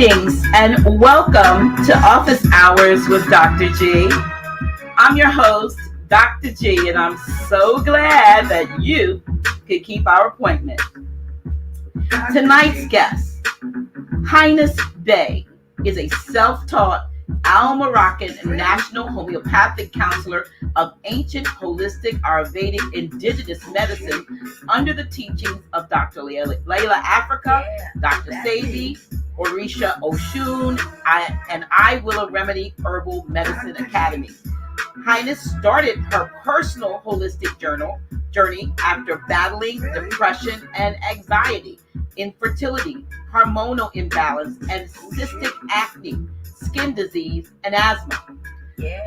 Greetings and welcome to Office Hours with Dr. G. I'm your host, Dr. G, and I'm so glad that you could keep our appointment. Tonight's guest, Highness Bey, is a self-taught Moroccan National Homeopathic Counselor of ancient holistic Ayurvedic Indigenous medicine under the teachings of Dr. Llaila Afrika, Dr. Sebi, Orisha Oshun, and IWilla Remedy Herbal Medicine Academy. Highness started her personal holistic journey after battling depression and anxiety, infertility, hormonal imbalance, and cystic acne, skin disease, and asthma.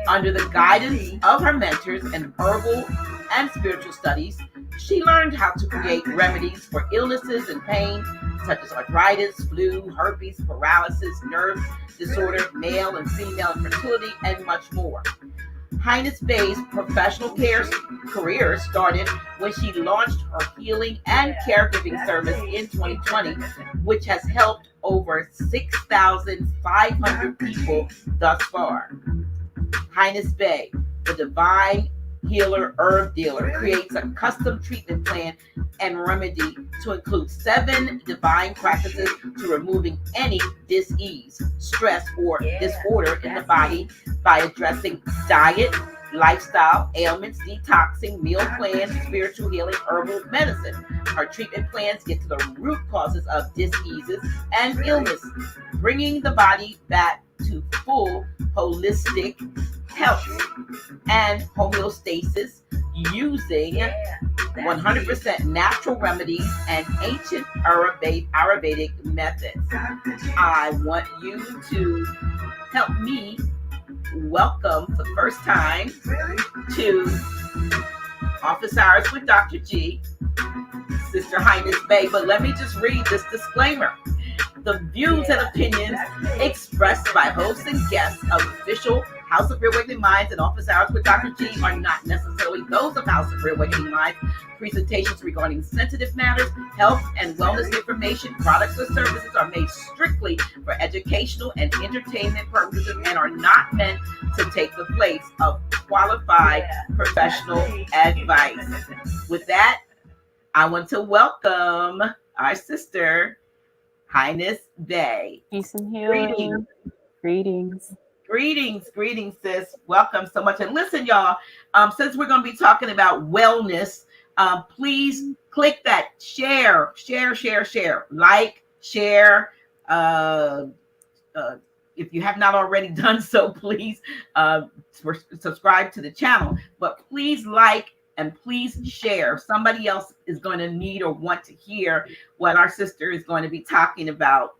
Under the guidance of her mentors in herbal and spiritual studies, she learned how to create remedies for illnesses and pain such as arthritis, flu, herpes, paralysis, nerve disorder, male and female infertility, and much more. Highness Bey's professional career started when she launched her healing and caregiving service in 2020, which has helped over 6,500 people thus far. Highness Bey, the divine healer herb dealer, creates a custom treatment plan and remedy to include 7 divine practices to removing any dis-ease, stress, or disorder in the body by addressing diet, lifestyle, ailments, detoxing, meal plans, spiritual healing, herbal medicine. Our treatment plans get to the root causes of diseases and illness, bringing the body back to full holistic health and homeostasis using 100% natural remedies and ancient Ayurvedic methods. I want you to help me welcome for the first time to Office Hours with Dr. G, Sister Highness Bey. But let me just read this disclaimer. The views and opinions expressed by hosts and guests of official House of Reawakening Minds and Office Hours with Dr. G are not necessarily those of House of Reawakening Minds. Presentations regarding sensitive matters, health and wellness information, products or services are made strictly for educational and entertainment purposes and are not meant to take the place of qualified professional advice. With that, I want to welcome our sister, Highness Bey. Peace and healing. Greetings. Greetings, sis. Welcome so much. And listen, y'all, since we're going to be talking about wellness, please click that share, like, share. If you have not already done so, please subscribe to the channel. But please like and please share. Somebody else is going to need or want to hear what our sister is going to be talking about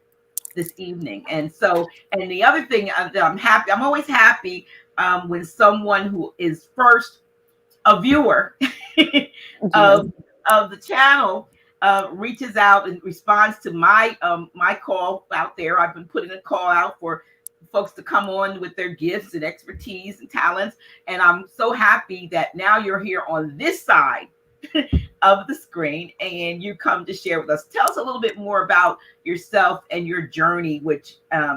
this evening. And the other thing that I'm always happy when someone who is first a viewer of the channel reaches out and responds to my call out there. I've been putting a call out for folks to come on with their gifts and expertise and talents. And I'm so happy that now you're here on this side of the screen and you come to share with us. Tell us a little bit more about yourself and your journey, which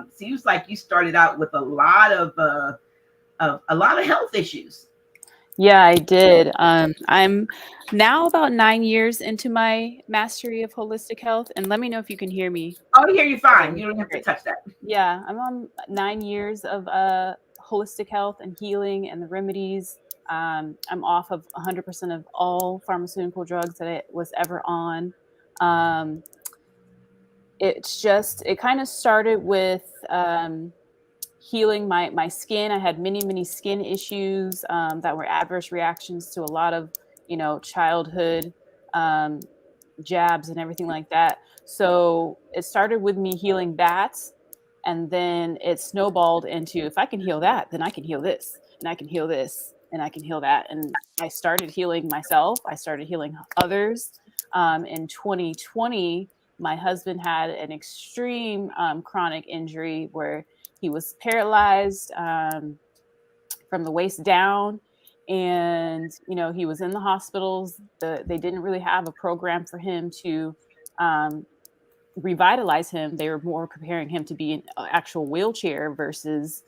seems like you started out with a lot of health issues. Yeah, I did. I'm now about 9 years into my mastery of holistic health, and let me know if you can hear me. Oh, I hear you fine. You don't have to touch that. Yeah, I'm on 9 years of holistic health and healing and the remedies. I'm off of 100% of all pharmaceutical drugs that I was ever on. It kind of started with healing my skin. I had many skin issues that were adverse reactions to a lot of, childhood jabs and everything like that. So it started with me healing that, and then it snowballed into, if I can heal that, then I can heal this, and I can heal this, and I can heal that. And I started healing myself. I started healing others. In 2020, my husband had an extreme chronic injury where he was paralyzed from the waist down, and he was in the hospitals. They didn't really have a program for him to revitalize him, they were more preparing him to be in an actual wheelchair versus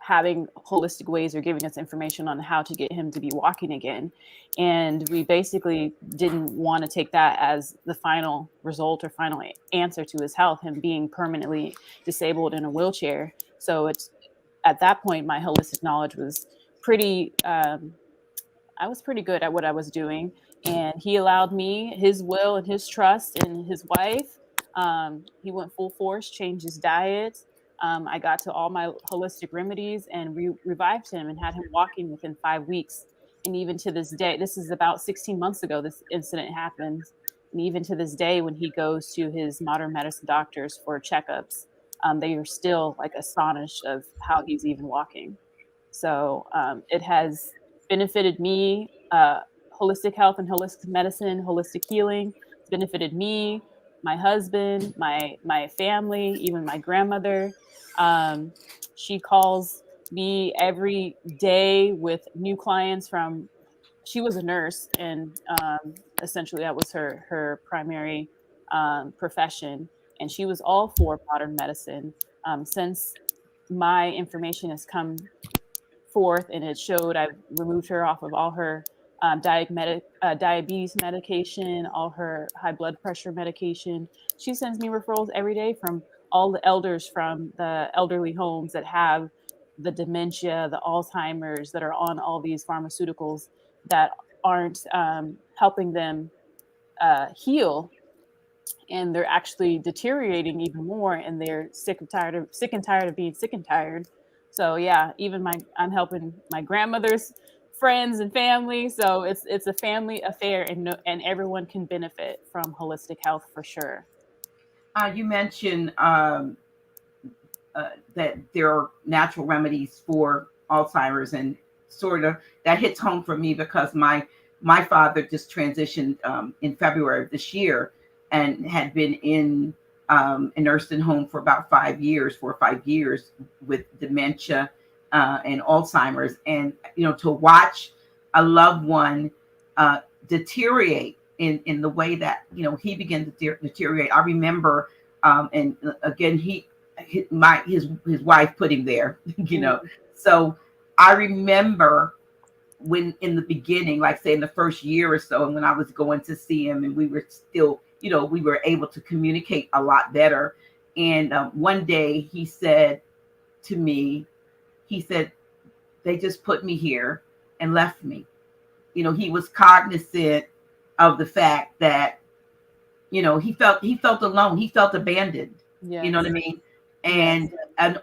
having holistic ways or giving us information on how to get him to be walking again. And we basically didn't want to take that as the final result or final answer to his health, him being permanently disabled in a wheelchair. So it's at that point, my holistic knowledge was pretty, I was pretty good at what I was doing. And he allowed me his will and his trust in his wife. He went full force, changed his diet. I got to all my holistic remedies and revived him and had him walking within 5 weeks. And even to this day, this is about 16 months ago, this incident happened. And even to this day, when he goes to his modern medicine doctors for checkups, they are still like astonished of how he's even walking. So it has benefited me, holistic health and holistic medicine, holistic healing. It's benefited me, my husband, my family, even my grandmother. She calls me every day with new clients from. She was a nurse, and essentially that was her primary profession, and she was all for modern medicine. Since my information has come forth and it showed, I've removed her off of all her diabetes medication, all her high blood pressure medication. She sends me referrals every day from all the elders from the elderly homes that have the dementia, the Alzheimer's, that are on all these pharmaceuticals that aren't helping them heal, and they're actually deteriorating even more, and they're sick and tired of being sick and tired. So yeah, even I'm helping my grandmother's friends and family. So it's a family affair, and everyone can benefit from holistic health for sure. You mentioned that there are natural remedies for Alzheimer's, and sort of that hits home for me because my father just transitioned in February of this year, and had been in a nursing home for about 4 or 5 years with dementia and Alzheimer's. And to watch a loved one deteriorate in the way that he began to deteriorate. I remember, and again, his wife put him there, So I remember when in the beginning, like say in the first year or so, and when I was going to see him, and we were still, we were able to communicate a lot better. And one day he said to me, they just put me here and left me. He was cognizant of the fact that, he felt alone. He felt abandoned. Yes. You know what I mean? And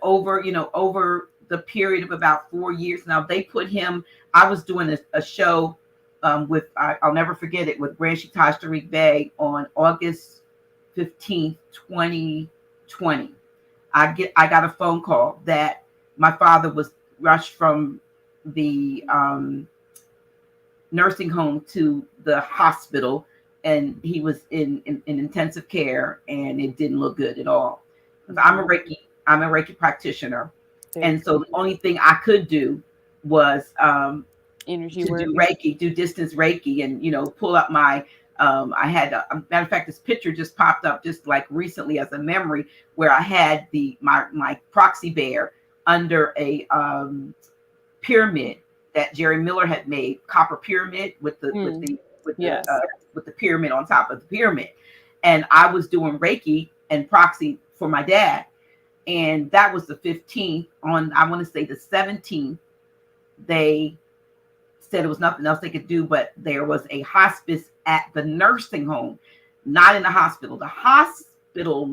over the period of about 4 years now, they put him. I was doing a show with I'll never forget it, with Llaila Bey on August 15th, 2020. I got a phone call that my father was rushed from the nursing home to the hospital, and he was in intensive care, and it didn't look good at all. I'm a Reiki practitioner. And so the only thing I could do was energy to work, do Reiki, do distance Reiki, and pull up my. I had a matter of fact, this picture just popped up just like recently as a memory, where I had my proxy bear under a pyramid that Jerry Miller had made, copper pyramid with the pyramid on top of the pyramid, and I was doing Reiki and proxy for my dad. And that was the 15th. On, I want to say the 17th, they said it was nothing else they could do, but there was a hospice at the nursing home, not in the hospital. The hospital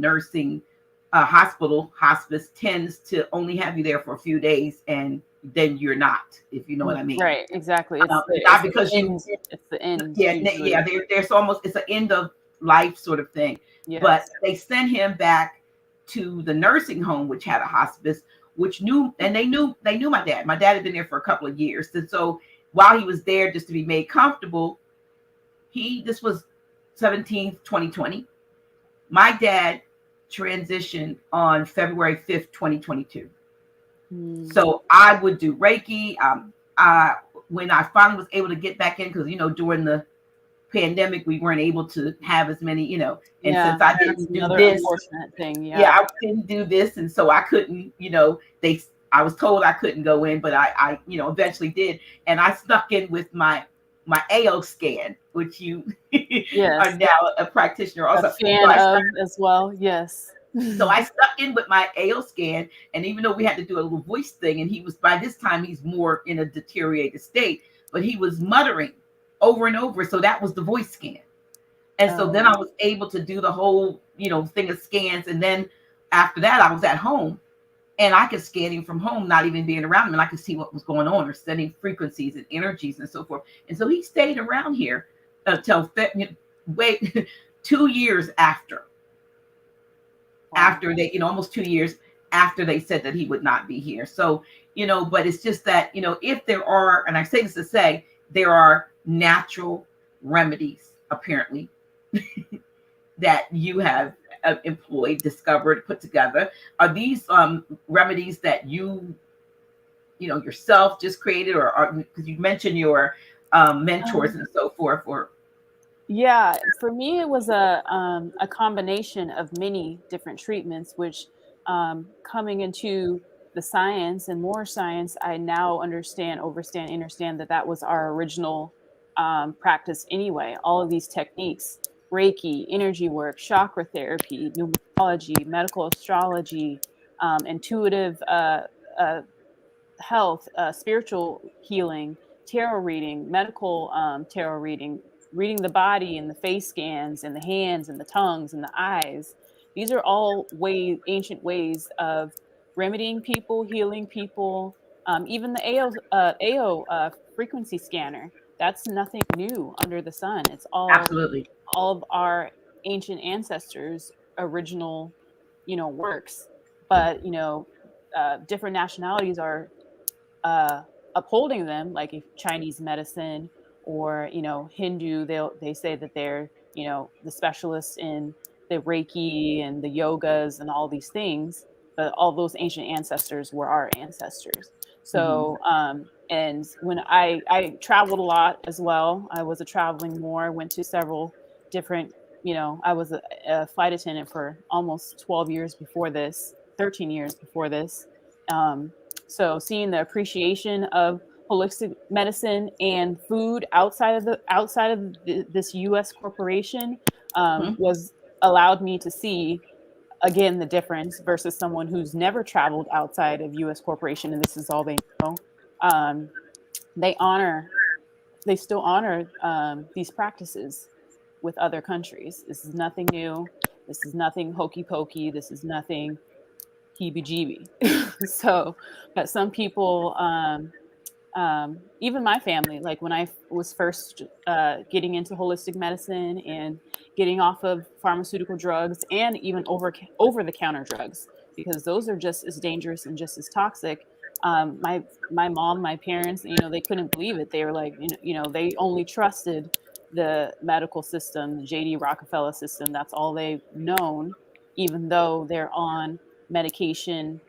hospice tends to only have you there for a few days, and then you're not, if you know what I mean. Right, exactly. It's the end. Yeah. There's almost, it's an end of life sort of thing. Yes. But they sent him back to the nursing home, which had a hospice, they knew my dad. My dad had been there for a couple of years. And so while he was there, just to be made comfortable, this was 17th, 2020. My dad transitioned on February 5th, 2022. So I would do Reiki. When I finally was able to get back in, because, during the pandemic, we weren't able to have as many, and Yeah, since I that was didn't do another this, unfortunate thing. yeah, Yeah. I didn't do this, and so I couldn't, I was told I couldn't go in, but I eventually did, and I snuck in with my AO scan, which you are Yes. now a practitioner A also. fan of as well. Yes. So I stuck in with my AO scan, and even though we had to do a little voice thing, and he was, by this time he's more in a deteriorated state, but he was muttering over and over. So that was the voice scan. And so then I was able to do the whole, thing of scans. And then after that, I was at home and I could scan him from home, not even being around him, and I could see what was going on or sending frequencies and energies and so forth. And so he stayed around here until wait 2 years after they, almost 2 years after they said that he would not be here. So, but it's just that, if there are, and I say this to say, there are natural remedies, apparently, that you have employed, discovered, put together. Are these remedies that you yourself just created, or because you mentioned your mentors and so forth, or Yeah, for me, it was a combination of many different treatments, which coming into the science and more science, I now understand that was our original practice anyway. All of these techniques, Reiki, energy work, chakra therapy, numerology, medical astrology, intuitive health, spiritual healing, tarot reading, medical tarot reading, reading the body and the face scans and the hands and the tongues and the eyes. These are all ancient ways of remedying people, healing people. Even the AO frequency scanner. That's nothing new under the sun. It's absolutely. all of our ancient ancestors' original, works. But different nationalities are uh, upholding them, like if Chinese medicine or Hindu, they say that they're the specialists in the Reiki and the yogas and all these things. But all those ancient ancestors were our ancestors. So and when I traveled a lot as well, I was a traveling Moor. Went to several different. I was a flight attendant for almost 12 years before this, 13 years before this. So seeing the appreciation of holistic medicine and food outside of this U.S. corporation was allowed me to see again the difference versus someone who's never traveled outside of U.S. corporation and this is all they know. Um, they still honor these practices with other countries. This is nothing new. This is nothing hokey pokey. This is nothing heebie-jeebie. So, but some people, even my family, like when I was first getting into holistic medicine and getting off of pharmaceutical drugs and even over the counter drugs, because those are just as dangerous and just as toxic. My mom, my parents, they couldn't believe it. They were like, they only trusted the medical system, the JD Rockefeller system. That's all they've known, even though they're on medication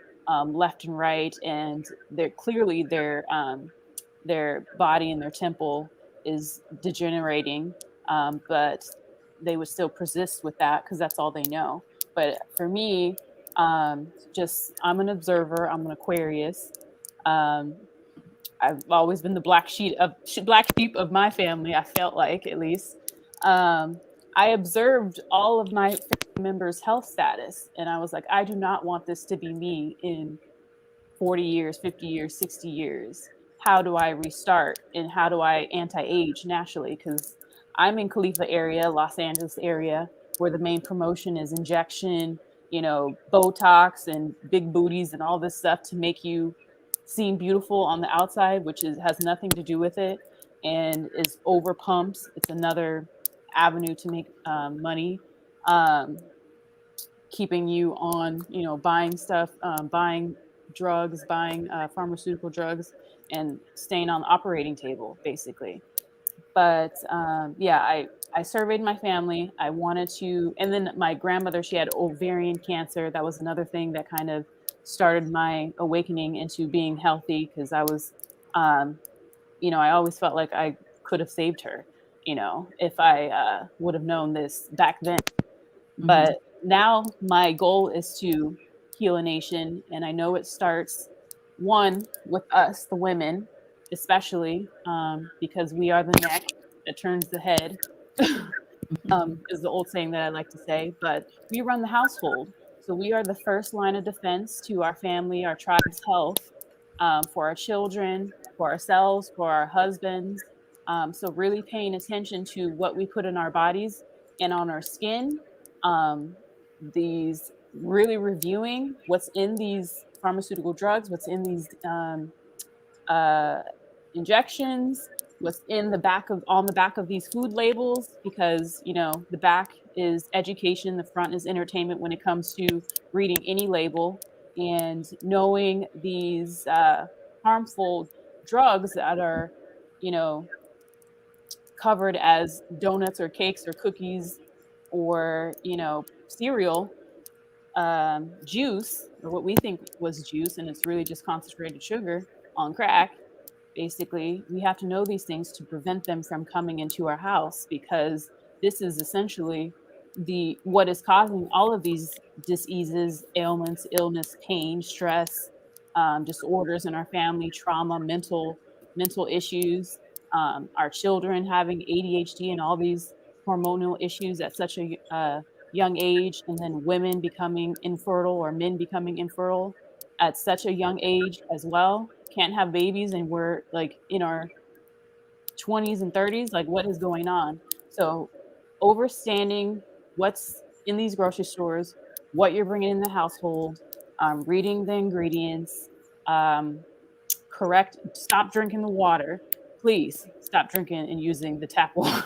left and right, and they're clearly their body and their temple is degenerating, but they would still persist with that because that's all they know. But for me, just I'm an observer. I'm an Aquarius. Um, I've always been the black sheep of my family. I felt like, at least. Um, I observed all of my family members' health status, and I was like, I do not want this to be me in 40 years, 50 years, 60 years. How do I restart, and how do I anti-age naturally? Because I'm in Khalifa area, Los Angeles area, where the main promotion is injection, Botox and big booties and all this stuff to make you seem beautiful on the outside, which has nothing to do with it and is over pumps. It's another avenue to make money, keeping you on, buying stuff, buying drugs, buying pharmaceutical drugs, and staying on the operating table, basically. But yeah, I surveyed my family. I wanted to, and then my grandmother, she had ovarian cancer. That was another thing that kind of started my awakening into being healthy because I was, I always felt like I could have saved her. if I would have known this back then. Mhm. But now my goal is to heal a nation. And I know it starts, one, with us, the women, especially, because we are the neck that turns the head, is the old saying that I like to say. But we run the household. So we are the first line of defense to our family, our tribe's health, for our children, for ourselves, for our husbands. So really paying attention to what we put in our bodies and on our skin. These really reviewing what's in these pharmaceutical drugs, what's in these uh, injections, what's in the back of on the back of these food labels, because the back is education, the front is entertainment when it comes to reading any label and knowing these harmful drugs that are you know covered as donuts or cakes or cookies or cereal, juice, or what we think was juice, and it's really just concentrated sugar on crack. Basically, we have to know these things to prevent them from coming into our house, because this is essentially the what is causing all of these diseases, ailments, illness, pain, stress, disorders in our family, trauma, mental issues, our children having ADHD and all these hormonal issues at such a young age, and then women becoming infertile or men becoming infertile at such a young age as well. Can't have babies, and we're like in our 20s and 30s. Like, what is going on? So, overstanding what's in these grocery stores, what you're bringing in the household, reading the ingredients, correct. Stop drinking the water. Please stop drinking and using the tap water.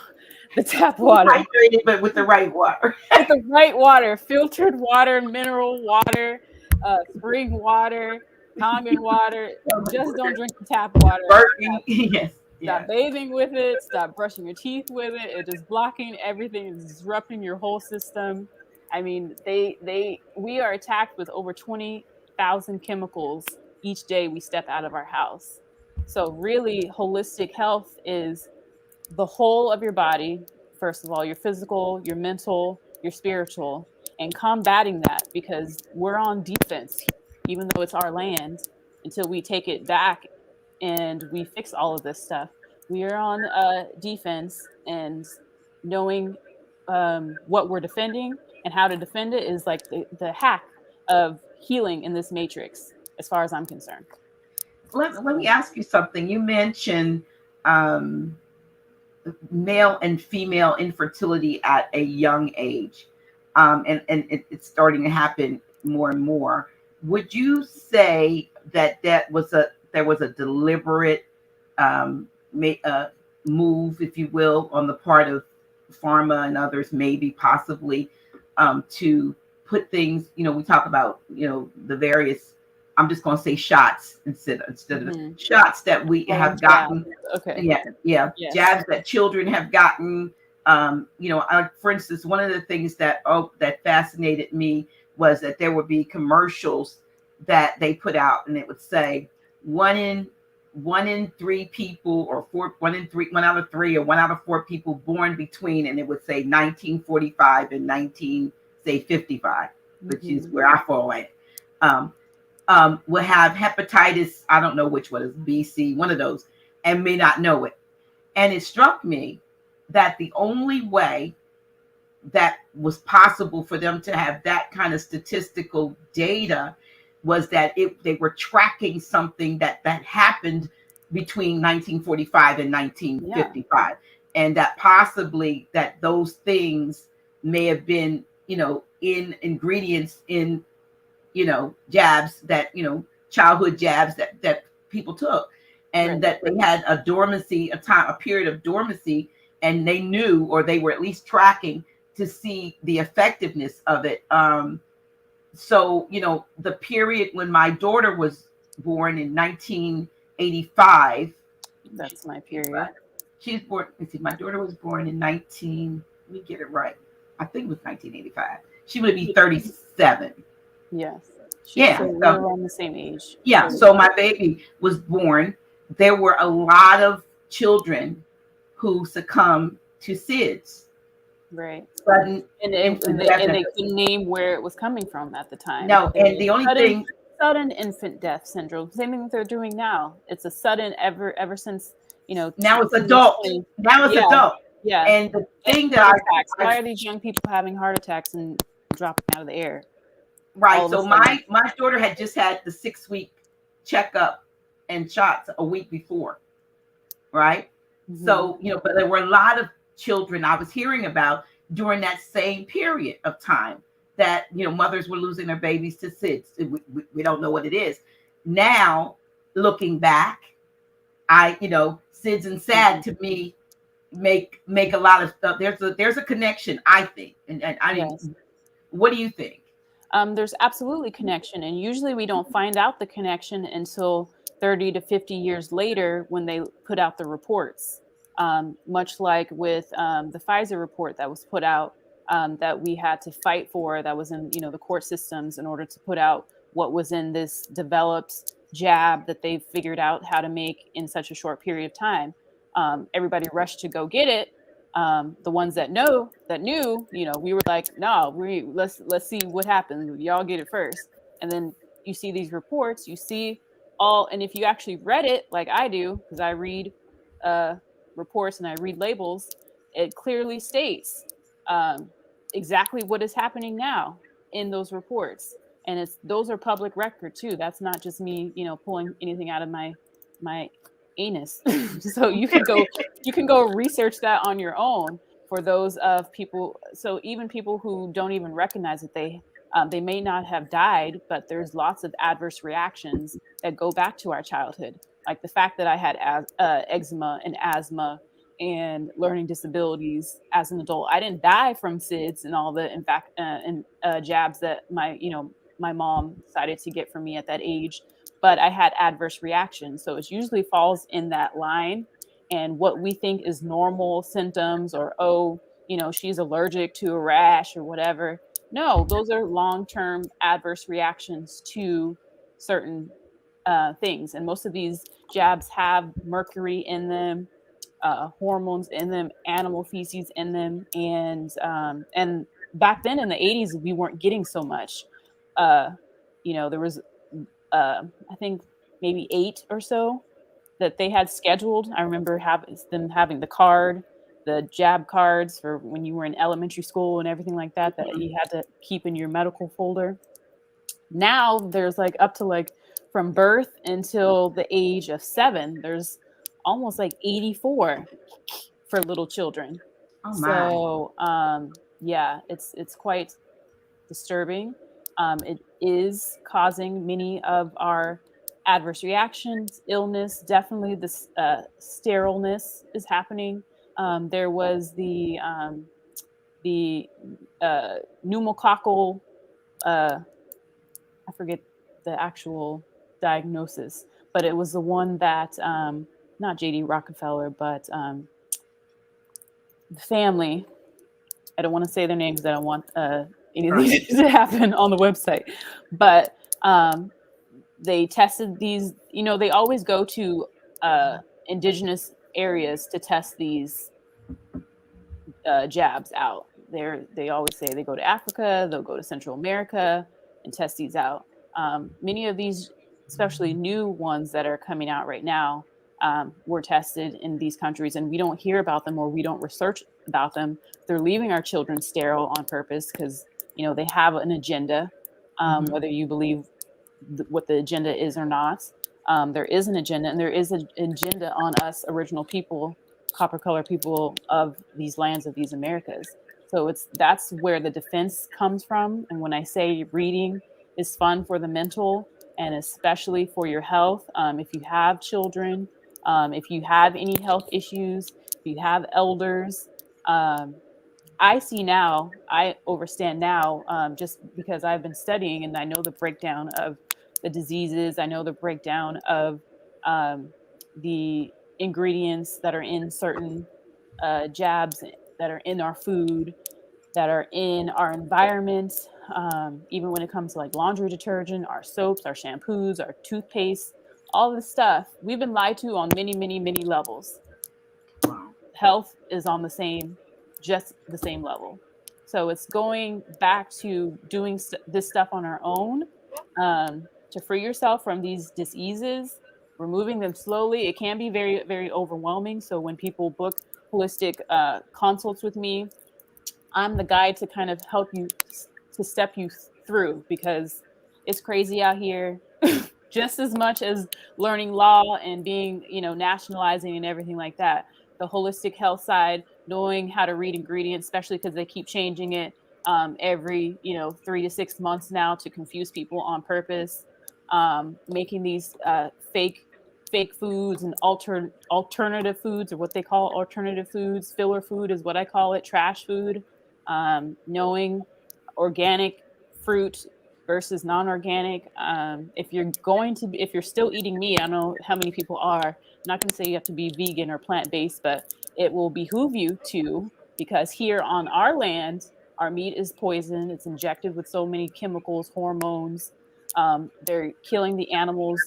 The tap water. Hydrated, but with the right water. With the right water, filtered water, mineral water, spring water, Kangen water. Just don't drink the tap water. Yes. Stop bathing with it. Stop brushing your teeth with it. It's just blocking everything. It's disrupting your whole system. I mean, we are attacked with over 20,000 chemicals each day we step out of our house. So really, holistic health is the whole of your body. First of all, your physical, your mental, your spiritual, and combating that, because we're on defense, even though it's our land, until we take it back and we fix all of this stuff. We are on defense, and knowing what we're defending and how to defend it is like the hack of healing in this matrix, as far as I'm concerned. Let me ask you something. You mentioned male and female infertility at a young age, and it's starting to happen more and more. Would you say that there was a deliberate move, if you will, on the part of pharma and others, maybe possibly, to put things? We talk about the various. I'm just going to say shots instead of shots that we have gotten. Okay. Yeah. Yes. Jabs that children have gotten. For instance, one of the things that fascinated me was that there would be commercials that they put out, and it would say one in three people, or one out of three, or one out of four people born between, and it would say 1945 and 1955, which is where I fall at. Will have hepatitis, I don't know which one is B, C, one of those, and may not know it. And it struck me that the only way that was possible for them to have that kind of statistical data was that they were tracking something that happened between 1945 and 1955. And that possibly that those things may have been, in ingredients in jabs that, childhood jabs that people took, and that they had a dormancy, a period of dormancy, and they knew, or they were at least tracking to see the effectiveness of it. So, the period when my daughter was born in 1985. That's my period. She's born, my daughter was born in let me get it right. I think it was 1985. She would be 37. Yes. Yeah. So we're on the same age. Yeah. So my baby was born. There were a lot of children who succumbed to SIDS, Right. sudden And infant death. they couldn't name where it was coming from at the time. No, and the only thing, sudden infant death syndrome. Same thing that they're doing now. It's a sudden ever since, now it's adult. 2020. Now it's Yeah. adult. Yeah. And the thing that heart attacks. Why are these young people having heart attacks and dropping out of the air? Right. So my daughter had just had the 6-week checkup and shots a week before. Right. Mm-hmm. So, but there were a lot of children I was hearing about during that same period of time that, mothers were losing their babies to SIDS. We don't know what it is. Now, looking back, SIDS and SAD to me make a lot of stuff. There's a connection, I think. And yes. What do you think? There's absolutely connection. And usually we don't find out the connection until 30 to 50 years later when they put out the reports. Much like with the Pfizer report that was put out that we had to fight for, that was in the court systems in order to put out what was in this developed jab that they figured out how to make in such a short period of time. Everybody rushed to go get it. The ones that knew, we were like, no, let's see what happens. Y'all get it first. And then you see these reports, you see and if you actually read it like I do, because I read reports and I read labels, it clearly states exactly what is happening now in those reports. And those are public record too. That's not just me, pulling anything out of my anus. So you can go research that on your own for those of people. So even people who don't even recognize that they may not have died, but there's lots of adverse reactions that go back to our childhood. Like the fact that I had eczema and asthma and learning disabilities as an adult. I didn't die from SIDS and all the jabs that my mom decided to get for me at that age, but I had adverse reactions. So it usually falls in that line. And what we think is normal symptoms or, she's allergic to a rash or whatever. No, those are long-term adverse reactions to certain things. And most of these jabs have mercury in them, hormones in them, animal feces in them. And back then in the 80s, we weren't getting so much. There was, I think maybe 8 or so that they had scheduled. I remember them having the jab cards for when you were in elementary school and everything like that you had to keep in your medical folder. Now there's up to from birth until the age of 7, there's almost 84 for little children. Oh my. So yeah, it's quite disturbing. It is causing many of our adverse reactions, illness. Definitely this sterileness is happening. There was the pneumococcal, I forget the actual diagnosis, but it was the one that, not J.D. Rockefeller, but the family, I don't want to say their names, I don't want anything to happen on the website, but they tested these, they always go to indigenous areas to test these jabs out. They always say they go to Africa, they'll go to Central America and test these out. Many of these, especially new ones that are coming out right now, were tested in these countries, and we don't hear about them or we don't research about them. They're leaving our children sterile on purpose because they have an agenda, whether you believe what the agenda is or not. There is an agenda, and there is an agenda on us original people, copper color people of these lands, of these Americas. So that's where the defense comes from. And when I say reading is fun for the mental and especially for your health, if you have children, if you have any health issues, if you have elders, I understand now, just because I've been studying and I know the breakdown of the diseases. I know the breakdown of the ingredients that are in certain jabs that are in our food, that are in our environment, even when it comes to laundry detergent, our soaps, our shampoos, our toothpaste, all this stuff. We've been lied to on many, many, many levels. Wow. health is on just the same level. So it's going back to doing this stuff on our own, to free yourself from these diseases, removing them slowly. It can be very, very overwhelming. So when people book holistic consults with me, I'm the guide to kind of help you to step you through, because it's crazy out here. Just as much as learning law and being, nationalizing and everything like that. The holistic health side, knowing how to read ingredients, especially because they keep changing it every, 3 to 6 months now to confuse people on purpose. Making these fake foods and alternative foods, or what they call alternative foods. Filler food is what I call it, trash food. Knowing organic fruit versus non-organic. If you're still eating meat, I don't know how many people are. I'm not going to say you have to be vegan or plant-based, but it will behoove you to, because here on our land, our meat is poisoned. It's injected with so many chemicals, hormones. They're killing the animals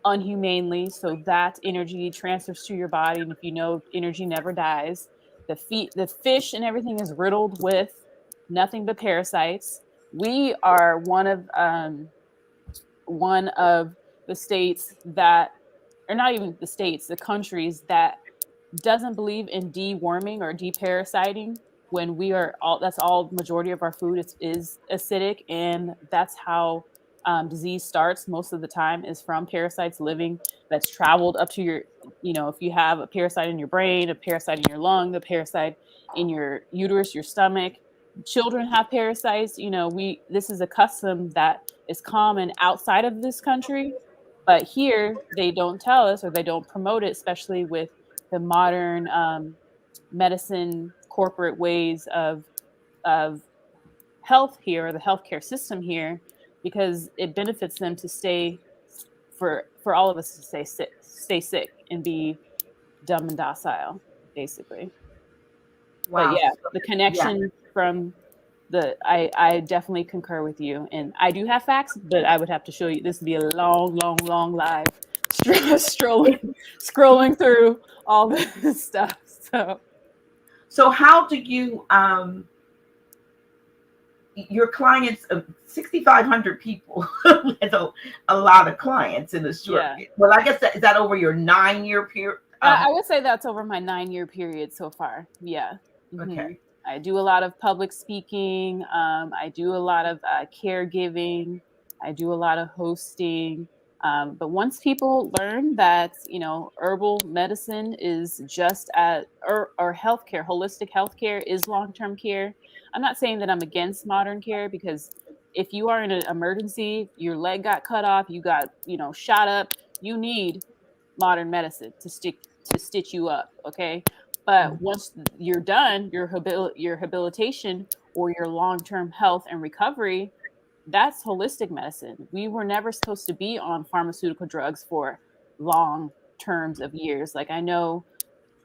unhumanely, so that energy transfers to your body. And if you know, energy never dies. The fish and everything is riddled with nothing but parasites. We are one of the states that, or not even the states, the countries that doesn't believe in deworming or deparasiting, when we are all, that's all majority of our food is acidic, and that's how disease starts most of the time, is from parasites living, that's traveled up to your, if you have a parasite in your brain, a parasite in your lung, a parasite in your uterus, your stomach. Children have parasites. This is a custom that is common outside of this country, but here they don't tell us, or they don't promote it, especially with the modern medicine corporate ways of health here, or the healthcare system here, because it benefits them to stay for all of us to stay sick and be dumb and docile, basically. Wow. But yeah, the connection from I definitely concur with you, and I do have facts, but I would have to show you. This would be a long, long, long live scrolling through all this stuff. So how do you your clients of 6,500 people? That's a lot of clients in a short. Yeah. Well, I guess is that over your 9-year period? I would say that's over my 9-year period so far. Yeah. Mm-hmm. Okay. I do a lot of public speaking. I do a lot of caregiving. I do a lot of hosting. But once people learn that, herbal medicine is just or healthcare, holistic healthcare is long-term care. I'm not saying that I'm against modern care, because if you are in an emergency, your leg got cut off, you got, shot up, you need modern medicine to stitch you up. Okay. But once you're done, your rehabilitation or your long-term health and recovery, that's holistic medicine. We were never supposed to be on pharmaceutical drugs for long terms of years. Like, I know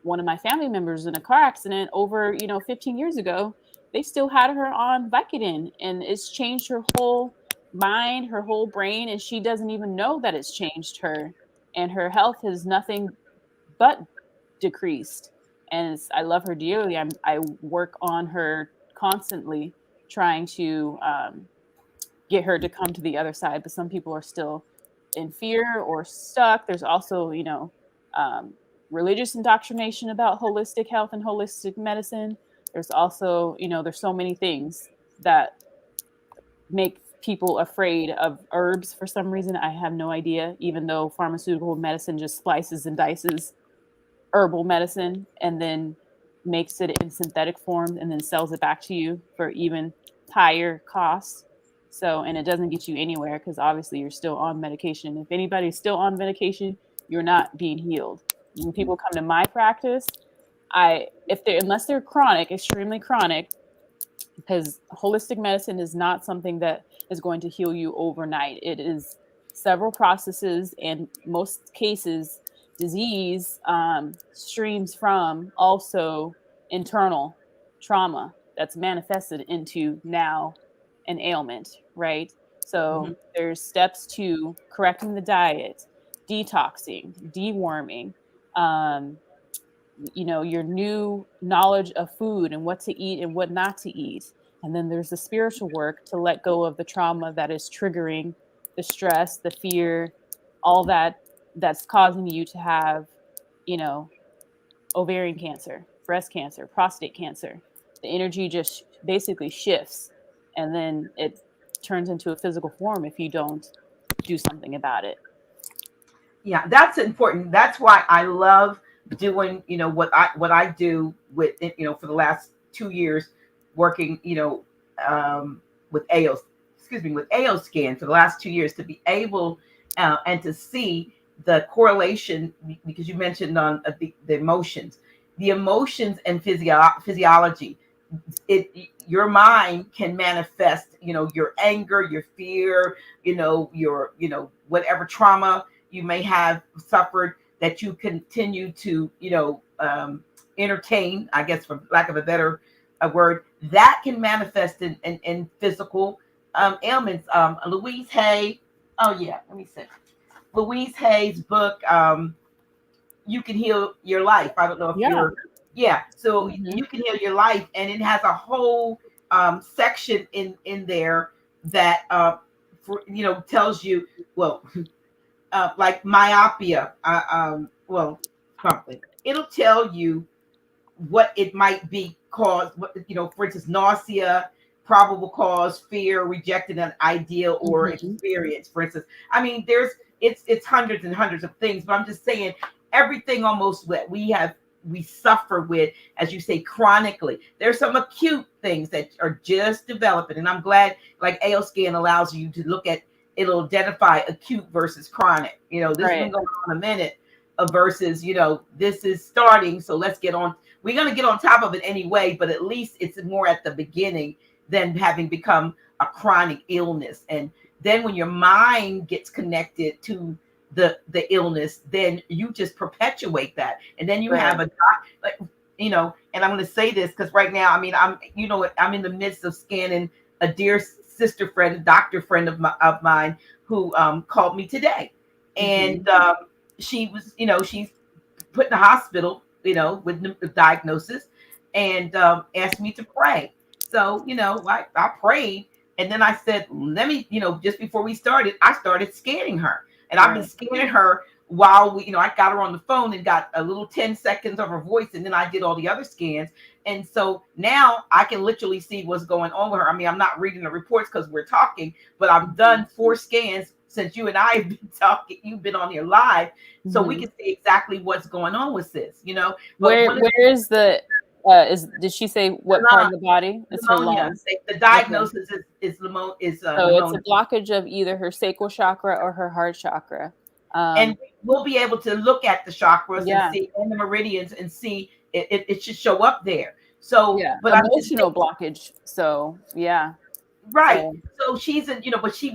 one of my family members in a car accident over, 15 years ago, they still had her on Vicodin, and it's changed her whole mind, her whole brain, and she doesn't even know that it's changed her. And her health has nothing but decreased. And I love her dearly. I work on her constantly, trying to get her to come to the other side. But some people are still in fear or stuck. There's also, religious indoctrination about holistic health and holistic medicine. There's also, there's so many things that make people afraid of herbs for some reason. I have no idea, even though pharmaceutical medicine just splices and dices herbal medicine and then makes it in synthetic form and then sells it back to you for even higher costs. So, and it doesn't get you anywhere, because obviously you're still on medication. If anybody's still on medication, you're not being healed. When people come to my practice, unless they're chronic, extremely chronic, because holistic medicine is not something that is going to heal you overnight. It is several processes, and most cases, disease streams from also internal trauma that's manifested into now an ailment, right? So there's steps to correcting the diet, detoxing, deworming, your new knowledge of food and what to eat and what not to eat. And then there's the spiritual work to let go of the trauma that is triggering the stress, the fear, all that's causing you to have, you know, ovarian cancer, breast cancer, prostate cancer. The energy just basically shifts, and then it turns into a physical form if you don't do something about it. Yeah, that's important. That's why I love doing, what I do with, for the last 2 years, working, with AO, excuse me, with AO scan for the last 2 years, to be able and to see the correlation, because you mentioned on the emotions, and physiology. Your mind can manifest, your anger, your fear, your, whatever trauma you may have suffered, that you continue to, entertain, I guess, for lack of a better word, that can manifest in physical ailments. Louise Hay, oh yeah, let me see. Louise Hay's book, You Can Heal Your Life. I don't know if Yeah. yeah. So Mhm. You Can Heal Your Life, and it has a whole section in there that tells you, well, like myopia, something. It'll tell you what it might be caused. For instance, nausea, probable cause, fear, rejecting an ideal or Mhm. experience. For instance, I mean, it's hundreds and hundreds of things, but I'm just saying everything almost that we suffer with, as you say, chronically. There's some acute things that are just developing, and I'm glad, like AO scan allows you to look at, it'll identify acute versus chronic. This has been Right. going on a minute, versus this is starting, so let's get on. We're going to get on top of it anyway, but at least it's more at the beginning than having become a chronic illness. And then when your mind gets connected to the illness, then you just perpetuate that, and then you Right. have and I'm going to say this because right now, I mean, I'm in the midst of scanning a dear sister friend, a doctor friend of mine, who called me today, and she was, she's put in the hospital, with the diagnosis, and asked me to pray. So, I prayed, and then I said, let me, just before we started, I started scanning her, and I've been Right. scanning her while I got her on the phone and got a little 10 seconds of her voice, and then I did all the other scans. And so now I can literally see what's going on with her. I mean, I'm not reading the reports because we're talking, but I've done 4 scans since you and I have been talking. You've been on here live, so we can see exactly what's going on with this. But Where is the did she say what part of the body? It's her pneumonia. lungs. The Okay. diagnosis is pneumonia. So it's a blockage of either her sacral chakra or her heart chakra. And we'll be able to look at the chakras and Yeah. see, and the meridians, and see it should show up there. So, Yeah. but I'm just Emotional blockage. So yeah. right. So, So she's in, but she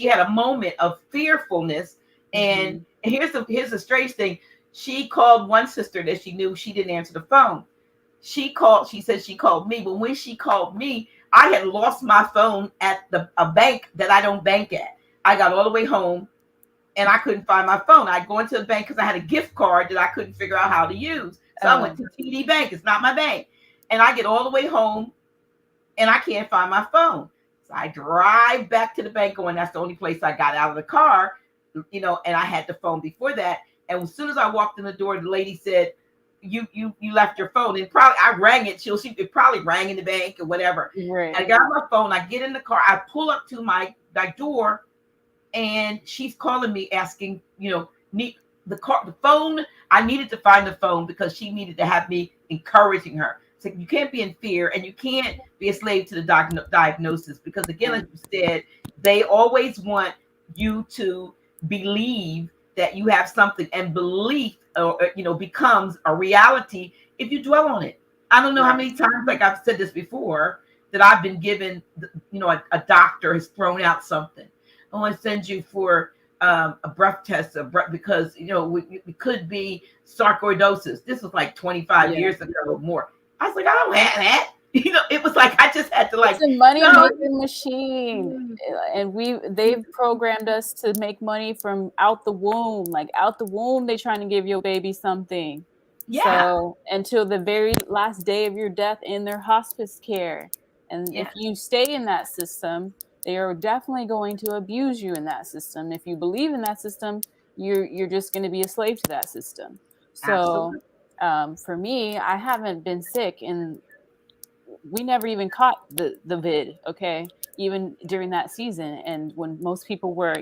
had a moment of fearfulness. And here's the strange thing. She called one sister that she knew. She didn't answer the phone. She said she called me, but when she called me, I had lost my phone at a bank that I don't bank at. I got all the way home and I couldn't find my phone. I'd go into the bank because I had a gift card that I couldn't figure out how to use. So I went to TD Bank. It's not my bank. And I get all the way home and I can't find my phone. So I drive back to the bank going, that's the only place I got out of the car, and I had the phone before that. And as soon as I walked in the door, the lady said, you left your phone. And probably I rang it. It probably rang in the bank or whatever. right. I got my phone. I get in the car. I pull up to my door, and she's calling me asking, need the phone. I needed to find the phone because she needed to have me encouraging her. So you can't be in fear, and you can't be a slave to the diagnosis, because again, like you said, they always want you to believe that you have something, and belief, becomes a reality if you dwell on it. I don't know how many times, like I've said this before, that I've been given, a doctor has thrown out something. I want to send you for a breath test, because it could be sarcoidosis. This was like 25 years ago or more. I was like, I don't have that. It was like I just had to It's a money making machine, and they've programmed us to make money from out the womb. Like out the womb, they trying to give your baby something. Yeah. So until the very last day of your death in their hospice care. And Yeah. if you stay in that system, they are definitely going to abuse you in that system. If you believe in that system, you're just going to be a slave to that system. So for me, I haven't been sick, and we never even caught the vid, okay, even during that season. And when most people were,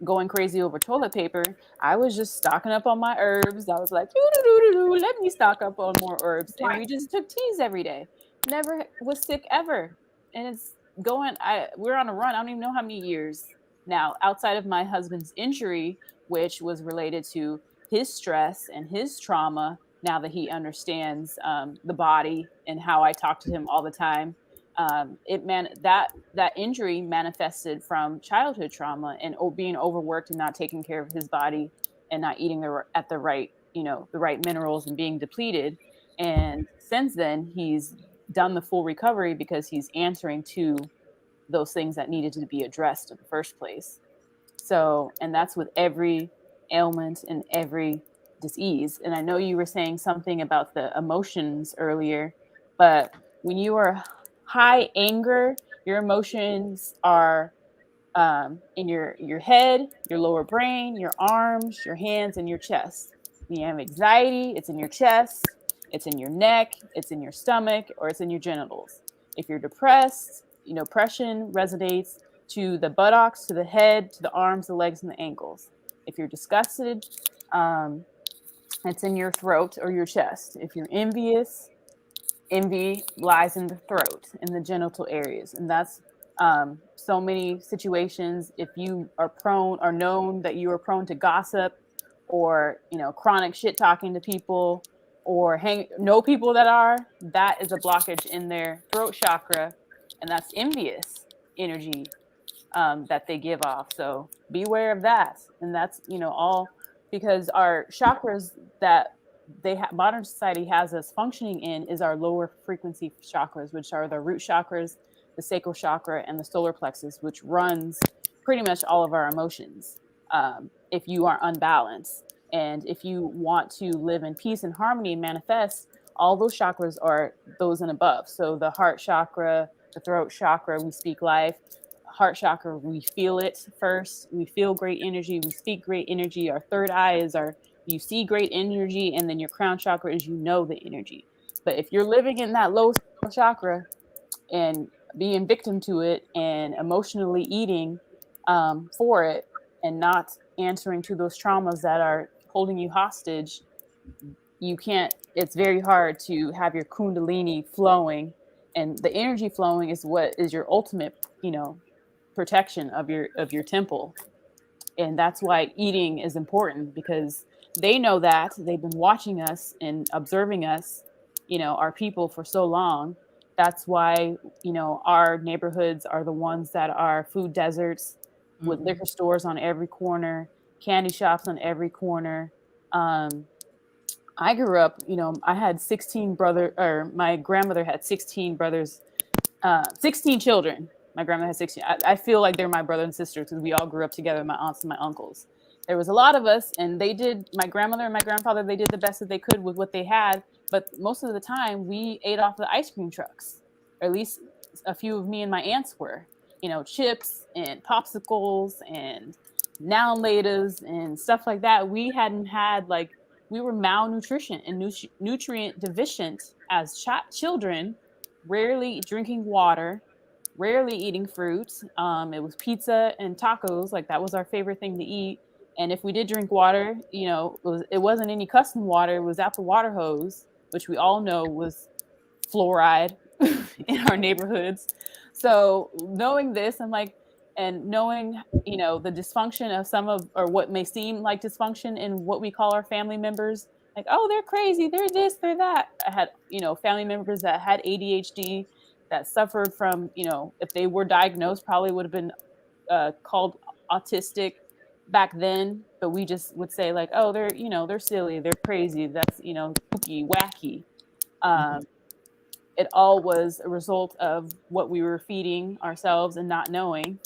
going crazy over toilet paper, I was just stocking up on my herbs. I was like, let me stock up on more herbs. And we just took teas every day. Never was sick ever. And it's we're on a run. I don't even know how many years now, outside of my husband's injury, which was related to his stress and his trauma. Now that he understands the body and how I talk to him all the time, that injury manifested from childhood trauma and being overworked and not taking care of his body and not eating at the right the right minerals and being depleted. And since then, he's done the full recovery because he's answering to those things that needed to be addressed in the first place. So, and that's with every ailment and every disease. And I know you were saying something about the emotions earlier, but when you are high anger, your emotions are in your head, your lower brain, your arms, your hands, and your chest. When you have anxiety, it's in your chest, it's in your neck, it's in your stomach, or it's in your genitals. If you're depressed, depression resonates to the buttocks, to the head, to the arms, the legs, and the ankles. If you're disgusted, it's in your throat or your chest. If you're envious, envy lies in the throat, in the genital areas. And that's so many situations. If you are prone or known that you are prone to gossip or, chronic shit talking to people or know people that is a blockage in their throat chakra. And that's envious energy that they give off. So beware of that. And that's, all because our chakras that modern society has us functioning in is our lower frequency chakras, which are the root chakras, the sacral chakra, and the solar plexus, which runs pretty much all of our emotions. If you are unbalanced and if you want to live in peace and harmony and manifest, all those chakras are those and above. So the heart chakra, the throat chakra, we speak life. Heart chakra, we feel it first. We feel great energy. We speak great energy. Our third eye is you see great energy, and then your crown chakra is the energy. But if you're living in that low chakra and being victim to it and emotionally eating for it and not answering to those traumas that are holding you hostage, it's very hard to have your kundalini flowing, and the energy flowing is what is your ultimate protection of your temple. And that's why eating is important, because they know that they've been watching us and observing us, our people, for so long. That's why our neighborhoods are the ones that are food deserts, with liquor stores on every corner, candy shops on every corner. I grew up, I had 16 or my grandmother had 16 brothers, 16 children. My grandma had 16. I feel like they're my brother and sister because we all grew up together, my aunts and my uncles. There was a lot of us, and my grandmother and my grandfather, they did the best that they could with what they had. But most of the time, we ate off the ice cream trucks, or at least a few of me and my aunts were. Chips and popsicles and now and laters and stuff like that. We hadn't had we were malnutrition and nutrient deficient as children, rarely drinking water, rarely eating fruit. It was pizza and tacos. That was our favorite thing to eat. And if we did drink water, it wasn't any custom water. It was out the water hose, which we all know was fluoride in our neighborhoods. So knowing this, and knowing, the dysfunction of or what may seem like dysfunction in what we call our family members, oh, they're crazy, they're this, they're that. I had, family members that had ADHD, that suffered from, if they were diagnosed, probably would have been called autistic back then. But we just would say oh, they're silly, they're crazy, that's, kooky, wacky. It all was a result of what we were feeding ourselves and not knowing.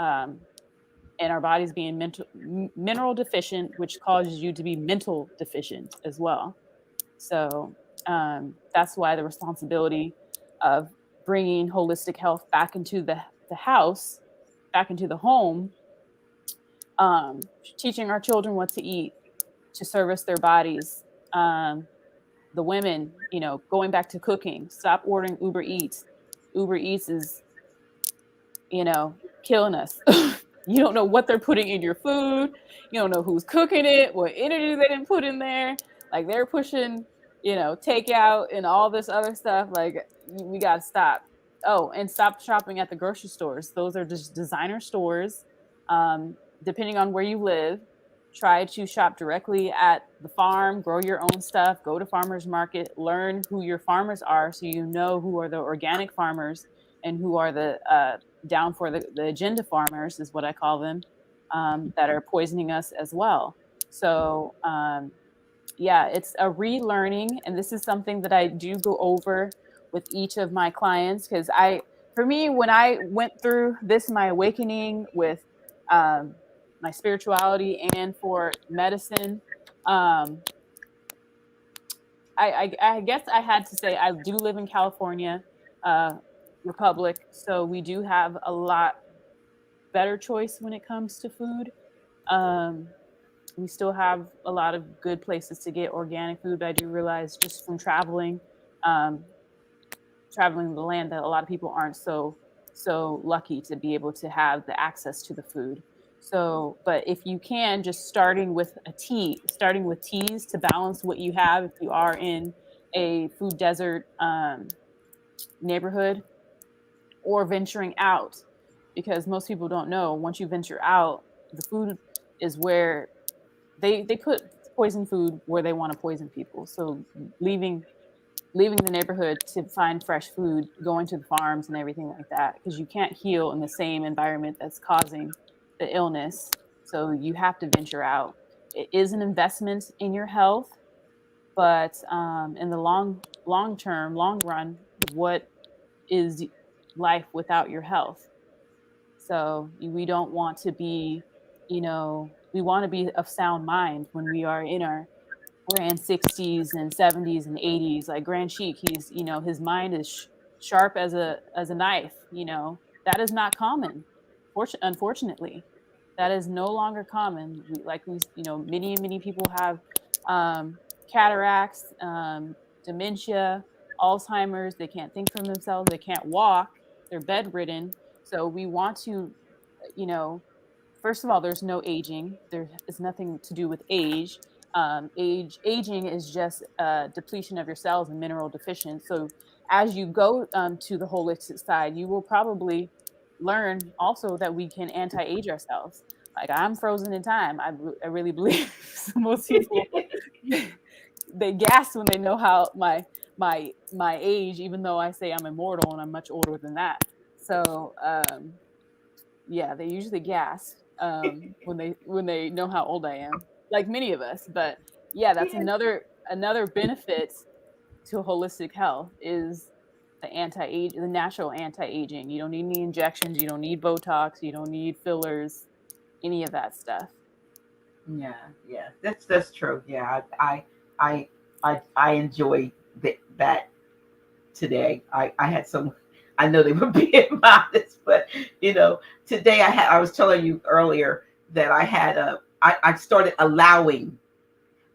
And our bodies being mineral deficient, which causes you to be mental deficient as well. So that's why the responsibility of bringing holistic health back into the house, back into the home, teaching our children what to eat to service their bodies. The women, going back to cooking, stop ordering Uber Eats. Uber Eats is, killing us. You don't know what they're putting in your food. You don't know who's cooking it, what energy they didn't put in there. Like they're pushing, takeout and all this other stuff. Like we got to stop. Oh, and stop shopping at the grocery stores. Those are just designer stores. Depending on where you live, try to shop directly at the farm, grow your own stuff, go to farmers market, learn who your farmers are so you know who are the organic farmers and who are the down for the agenda farmers, is what I call them, that are poisoning us as well. So yeah, it's a relearning, and this is something that I do go over with each of my clients, because for me, when I went through this, my awakening with my spirituality and for medicine, I guess I had to say I do live in California, Republic, so we do have a lot better choice when it comes to food. We still have a lot of good places to get organic food, but I do realize just from traveling the land, that a lot of people aren't so lucky to be able to have the access to the food. So, but if you can, just starting with teas to balance what you have if you are in a food desert neighborhood, or venturing out, because most people don't know, once you venture out, the food is where they put poison food where they want to poison people. So leaving the neighborhood to find fresh food, going to the farms and everything like that, because you can't heal in the same environment that's causing the illness. So you have to venture out. It is an investment in your health, but in the long run, what is life without your health? So we don't want to be, we want to be of sound mind when we are in our grand 60s and 70s and 80s. Like Grand Sheik, he's, his mind is sharp as a knife. That is not common. Unfortunately, that is no longer common. Many people have cataracts, dementia, Alzheimer's. They can't think for themselves. They can't walk. They're bedridden. So we want to, first of all, there's no aging. There is nothing to do with age. Aging is just depletion of your cells and mineral deficient. So as you go to the holistic side, you will probably learn also that we can anti-age ourselves. Like I'm frozen in time. I really believe most people they gasp when they know how my age, even though I say I'm immortal and I'm much older than that. So yeah, they usually gasp when they know how old I am, like many of us. But yeah, that's another benefit to holistic health is the natural anti-aging. You don't need any injections, you don't need Botox, you don't need fillers, any of that stuff. Yeah, that's true. Yeah, I enjoy that today. I had some. I know they were being modest, but today I was telling you earlier that I started allowing.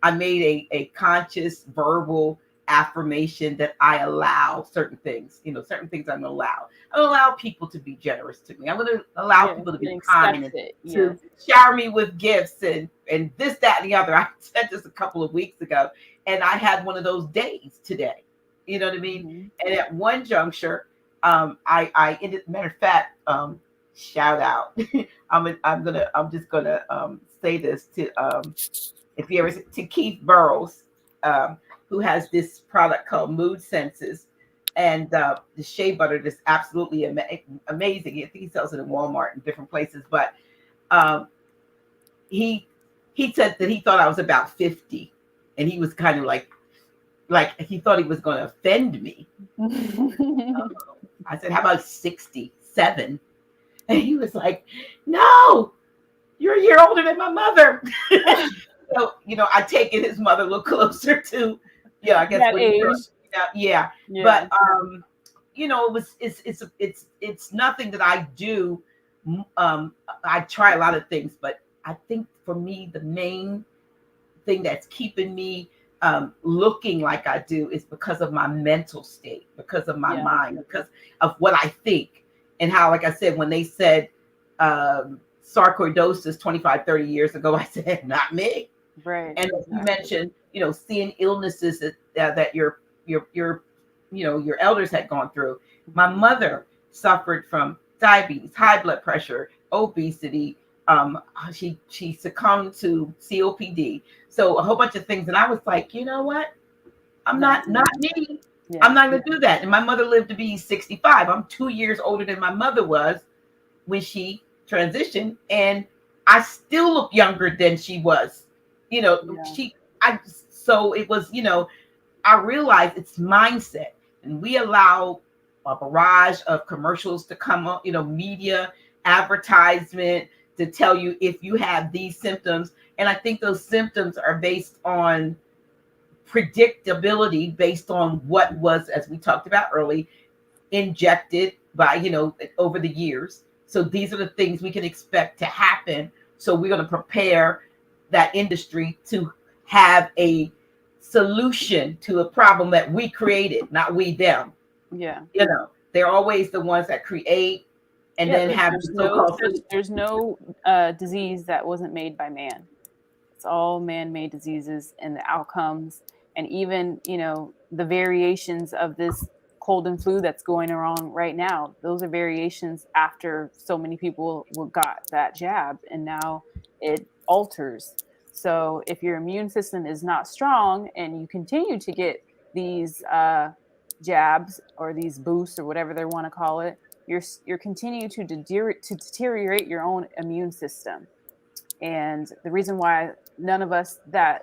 I made a conscious verbal affirmation that I allow certain things. Certain things I'm gonna allow. I'm gonna allow people to be generous to me. I'm gonna allow people to be kind and to shower me with gifts and this, that, and the other. I said this a couple of weeks ago, and I had one of those days today. You know what I mean? Mm-hmm. And at one juncture, I ended. Matter of fact, shout out. I'm just gonna say this to if you ever to Keith Burrows, who has this product called Mood Senses, and the shea butter that's absolutely amazing. I think he sells it in Walmart and different places, but he said that he thought I was about 50, and he was kind of like he thought he was going to offend me. I said, "How about 67?" And he was like, "No, you're a year older than my mother." So, I take it his mother looked closer to, Yeah, I guess that when you age. yeah. Yeah. But it's nothing that I do. I try a lot of things, but I think for me the main thing that's keeping me looking like I do is because of my mental state, because of my mind, because of what I think, and how, like I said, when they said sarcoidosis 25, 30 years ago, I said, not me. Right. And you mentioned, seeing illnesses that your elders had gone through. My mother suffered from diabetes, high blood pressure, obesity. She succumbed to COPD. So a whole bunch of things. And I was like, you know what? I'm not me. Yeah. I'm not going to do that. And my mother lived to be 65. I'm 2 years older than my mother was when she transitioned. And I still look younger than she was. So it was, I realized it's mindset. And we allow a barrage of commercials to come up, media, advertisement to tell you if you have these symptoms. And I think those symptoms are based on predictability, based on what was, as we talked about early, injected by, over the years. So these are the things we can expect to happen. So we're going to prepare that industry to have a solution to a problem that we created, not we them. Yeah. They're always the ones that create and then have there's no disease that wasn't made by man. It's all man-made diseases, and the outcomes, and even the variations of this cold and flu that's going around right now. Those are variations after so many people got that jab, and now it alters. So if your immune system is not strong and you continue to get these jabs or these boosts or whatever they want to call it, you're continuing to deteriorate your own immune system. And the reason why none of us the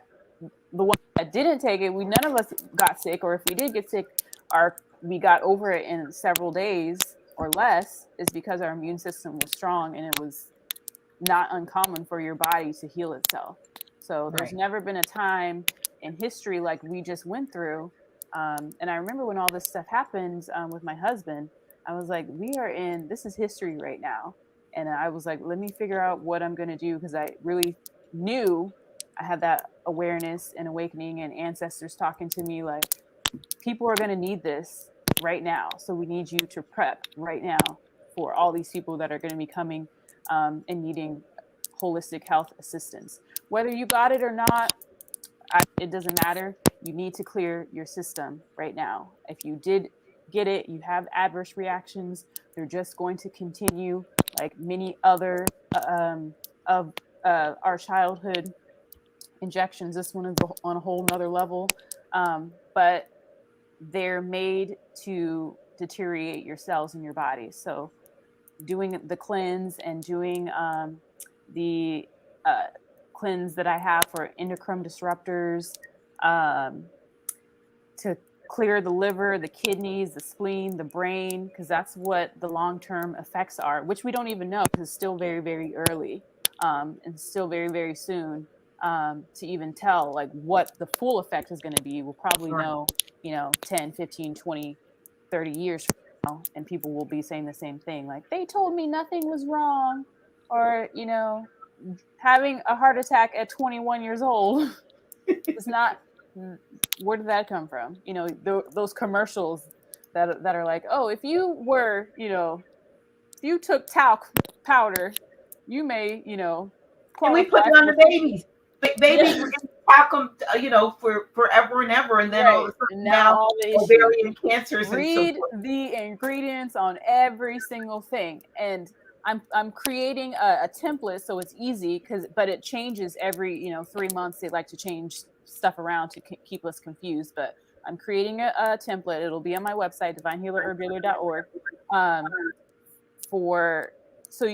ones that didn't take it, none of us got sick, or if we did get sick, we got over it in several days or less, is because our immune system was strong and it was not uncommon for your body to heal itself. So there's never been a time in history like we just went through. And I remember when all this stuff happened with my husband, I was like, this is history right now. And I was like, let me figure out what I'm going to do, because I really knew I had that awareness and awakening and ancestors talking to me like, people are going to need this right now. So we need you to prep right now for all these people that are going to be coming and needing holistic health assistance. Whether you got it or not, it doesn't matter. You need to clear your system right now. If you did get it, you have adverse reactions, they're just going to continue, like many other of our childhood injections. This one is on a whole nother level, but they're made to deteriorate your cells in your body. So doing the cleanse and doing the cleanse that I have for endocrine disruptors, to clear the liver, the kidneys, the spleen, the brain, because that's what the long-term effects are, which we don't even know because it's still very, very early, and still very, very soon to even tell like what the full effect is going to be. We'll probably know, 10, 15, 20, 30 years from now, and people will be saying the same thing. Like, they told me nothing was wrong, or, having a heart attack at 21 years old is not, where did that come from? Those commercials that are like, oh, if you were, if you took talc powder, you may, and we put it on the babies. Babies were getting talcum, for forever and ever, and then all of a sudden now all the ovarian cancers. Read and so forth. the ingredients on every single thing, and I'm creating a template so it's easy, but it changes every 3 months. They like to change stuff around to keep us confused, but I'm creating a template. It'll be on my website, divinehealerherbalhealer.org,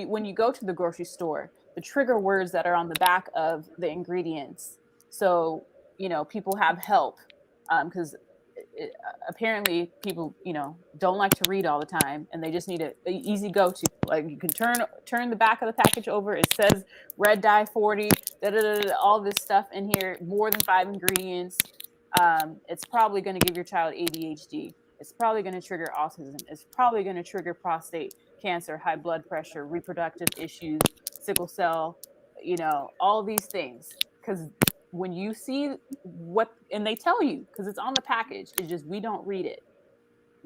when you go to the grocery store, the trigger words that are on the back of the ingredients. So, people have help, because apparently people, don't like to read all the time, and they just need an easy go-to. Like, you can turn the back of the package over. It says red dye 40, all this stuff in here, more than 5 ingredients. It's probably going to give your child ADHD. It's probably going to trigger autism. It's probably going to trigger prostate cancer, high blood pressure, reproductive issues, sickle cell, all these things. Because when you see what, and they tell you, because it's on the package, it's just we don't read it.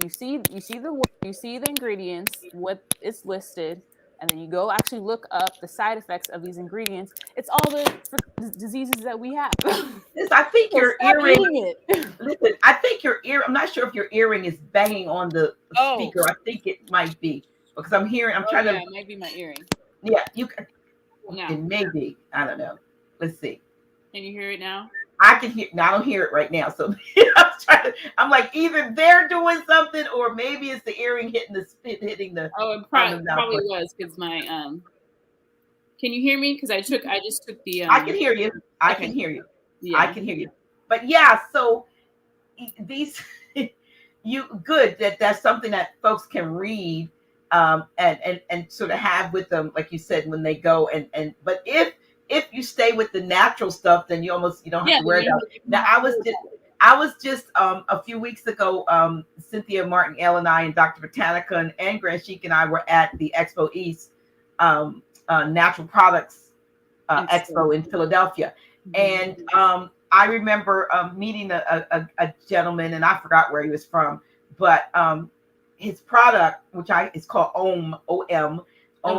You see the ingredients, what is listed, and then you go actually look up the side effects of these ingredients. It's all the diseases that we have. I think your earring. It. Listen, I think your ear. I'm not sure if your earring is banging on the speaker. I think it might be because I'm hearing. I'm trying to. It might be my earring. Yeah, you. No. It may be. I don't know. Let's see. Can you hear it now? I can hear. Now I don't hear it right now. So I'm like either they're doing something or maybe it's the earring hitting the. Oh, it probably was because my Can you hear me? Because I just took the. I can hear you. I can hear you. Yeah. I can hear you. But yeah, so these good that's something that folks can read and sort of have with them, like you said, when they go and but if you stay with the natural stuff, then you don't have to worry about it. Now I was just a few weeks ago, Cynthia Martin-L and I and Dr. Botanica and Grand Chic and I were at the Expo East Natural Products Expo in Philadelphia. And I remember meeting a gentleman, and I forgot where he was from, but his product, which is called OM. Oh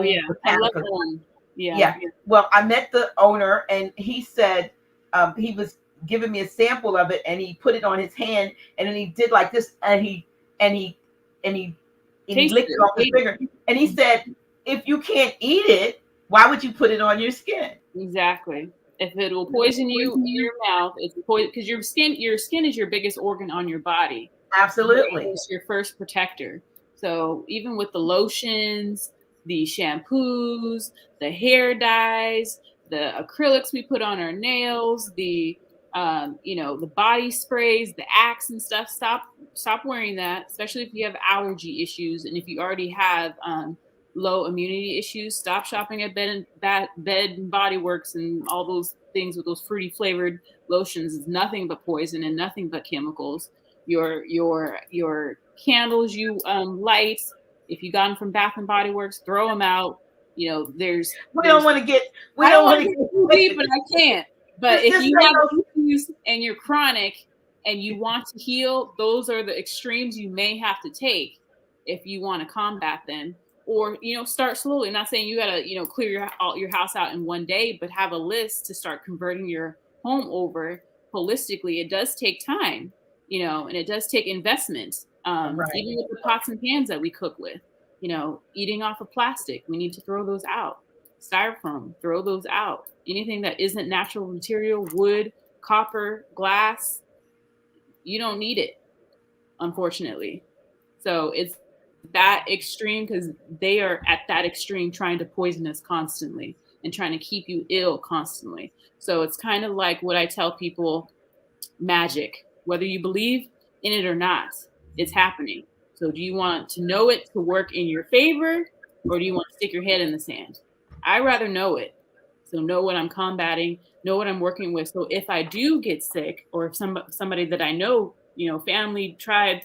yeah, I love OM. Yeah. Well, I met the owner, and he said he was giving me a sample of it, and he put it on his hand, and then he did like this, and he licked it off his finger, and he said, "If you can't eat it, why would you put it on your skin?" Exactly. If it will poison you in your mouth, it's poison because your skin is your biggest organ on your body. Absolutely. It's your first protector. So even with the lotions, the shampoos, the hair dyes, the acrylics we put on our nails, the the body sprays, the Axe and stuff, stop wearing that, especially if you have allergy issues and if you already have low immunity issues. Stop shopping at Bed and Body Works and all those things with those fruity flavored lotions. Is nothing but poison and nothing but chemicals. Your candles you light, if you got them from Bath and Body Works, throw them out. We don't want to get but I can't. But if you have issues and you're chronic and you want to heal, those are the extremes you may have to take if you want to combat them. Or, start slowly. I'm not saying you got to, clear your house out in one day, but have a list to start converting your home over holistically. It does take time, and it does take investment. Right. Even with the pots and pans that we cook with, eating off of plastic, we need to throw those out. Styrofoam, throw those out. Anything that isn't natural material, wood, copper, glass, you don't need it, unfortunately. So it's that extreme because they are at that extreme trying to poison us constantly and trying to keep you ill constantly. So it's kind of like what I tell people, magic, whether you believe in it or not, it's happening. So do you want to know it to work in your favor, or do you want to stick your head in the sand? I rather know it. So know what I'm combating, know what I'm working with. So if I do get sick, or if somebody that I know, family, tribe,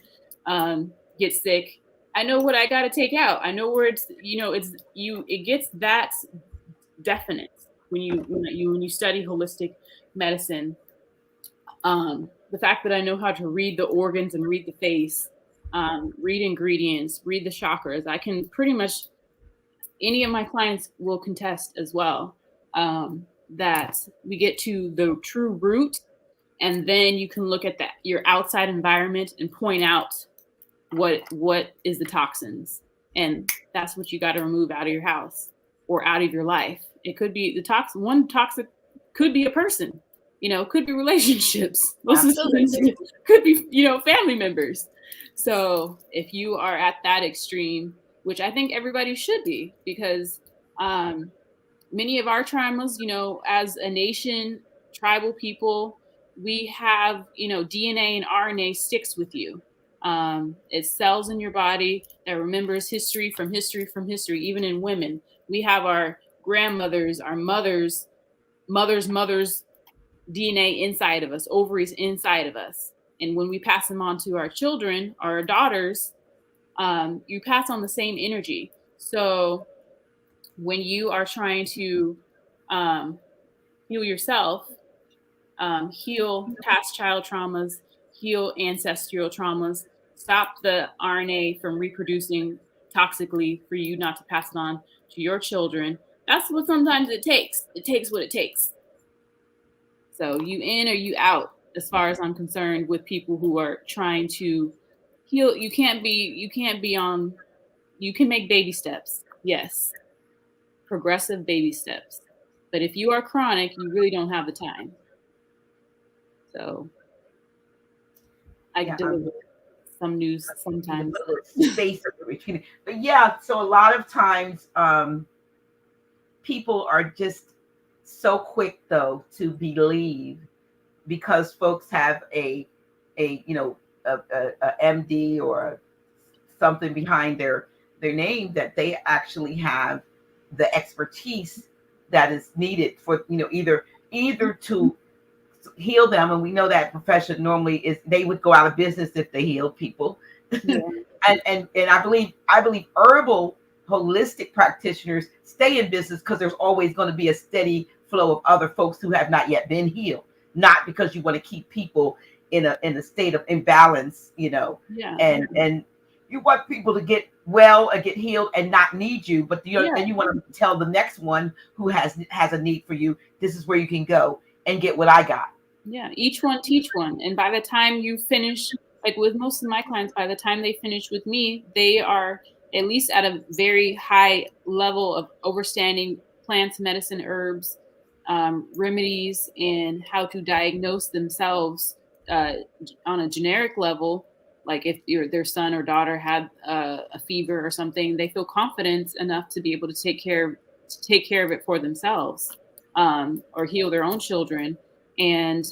gets sick, I know what I got to take out. I know where it gets that definite when you study holistic medicine. The fact that I know how to read the organs and read the face, read ingredients, read the chakras, I can pretty much, any of my clients will contest as well, that we get to the true root, and then you can look at your outside environment and point out what is the toxins, and that's what you got to remove out of your house or out of your life. It could be the toxin. One toxic could be a person, could be relationships. Could be family members. So if you are at that extreme, which I think everybody should be, because many of our traumas, as a nation, tribal people, we have DNA and RNA sticks with you. It's cells in your body that remembers history from history. Even in women, we have our grandmothers, our mothers, DNA inside of us, ovaries inside of us. And when we pass them on to our children, our daughters, you pass on the same energy. So when you are trying to heal yourself, heal past child traumas, heal ancestral traumas, stop the RNA from reproducing toxically for you not to pass it on to your children. That's what sometimes it takes. It takes what it takes. So you in or you out, as far as I'm concerned, with people who are trying to heal. You can make baby steps. Yes. Progressive baby steps. But if you are chronic, you really don't have the time. So I deliver some news sometimes. Space between, but yeah. So a lot of times, people are just so quick though to believe, because folks have a MD or something behind their name, that they actually have the expertise that is needed for either to heal them. And we know that profession normally is, they would go out of business if they healed people. Yeah. and I believe herbal holistic practitioners stay in business because there's always going to be a steady flow of other folks who have not yet been healed, not because you want to keep people in a state of imbalance, Yeah. And you want people to get well and get healed and not need you, but then you want to tell the next one who has a need for you, this is where you can go and get what I got. Yeah, each one teach one. And by the time you finish, like with most of my clients, by the time they finish with me, they are at least at a very high level of understanding plants, medicine, herbs, remedies, and how to diagnose themselves on a generic level. Like if their son or daughter had a fever or something, they feel confident enough to be able to take care of it for themselves, or heal their own children. And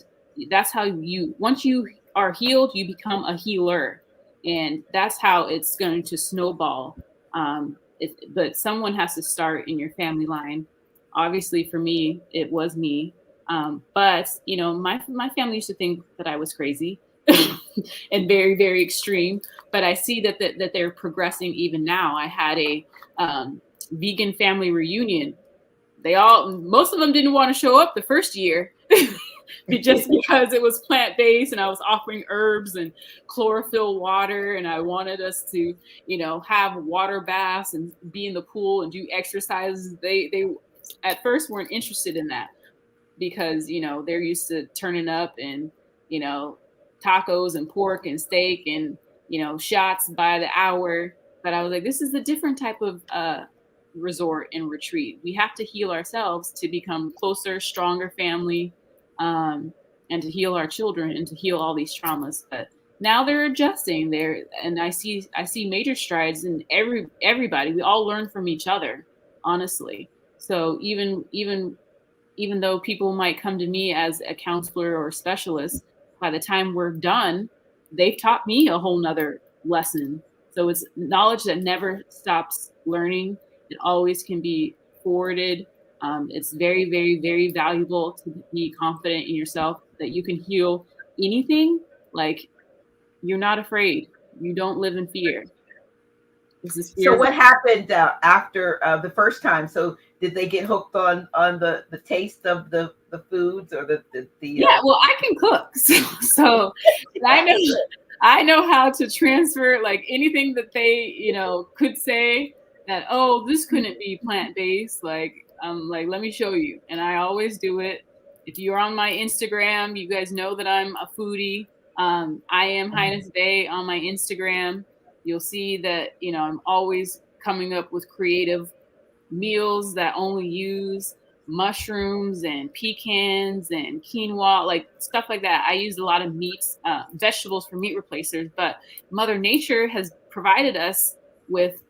that's how once you are healed, you become a healer. And that's how it's going to snowball. But someone has to start in your family line. Obviously, for me, it was me. But my family used to think that I was crazy and very, very extreme. But I see that they're progressing even now. I had a vegan family reunion. Most of them didn't want to show up the first year. Just because it was plant-based and I was offering herbs and chlorophyll water, and I wanted us to, have water baths and be in the pool and do exercises. They at first weren't interested in that because, they're used to turning up and, tacos and pork and steak and, shots by the hour. But I was like, this is a different type of resort and retreat. We have to heal ourselves to become closer, stronger family. And to heal our children and to heal all these traumas. But now they're adjusting there, and I see major strides in everybody. We all learn from each other, honestly. So even though people might come to me as a counselor or specialist, by the time we're done, they've taught me a whole nother lesson. So it's knowledge that never stops learning. It always can be forwarded. It's very, very, very valuable to be confident in yourself that you can heal anything. Like, you're not afraid. You don't live in fear. So what happened after the first time? So did they get hooked on the taste of the foods or the Yeah, well, I can cook. So I know how to transfer, like, anything that they, could say that, oh, this couldn't be plant-based. Like, let me show you. And I always do it. If you're on my Instagram, you guys know that I'm a foodie. I am Highness Bey on my Instagram. You'll see that, I'm always coming up with creative meals that only use mushrooms and pecans and quinoa, like stuff like that. I use a lot of meats, vegetables for meat replacers, but Mother Nature has provided us with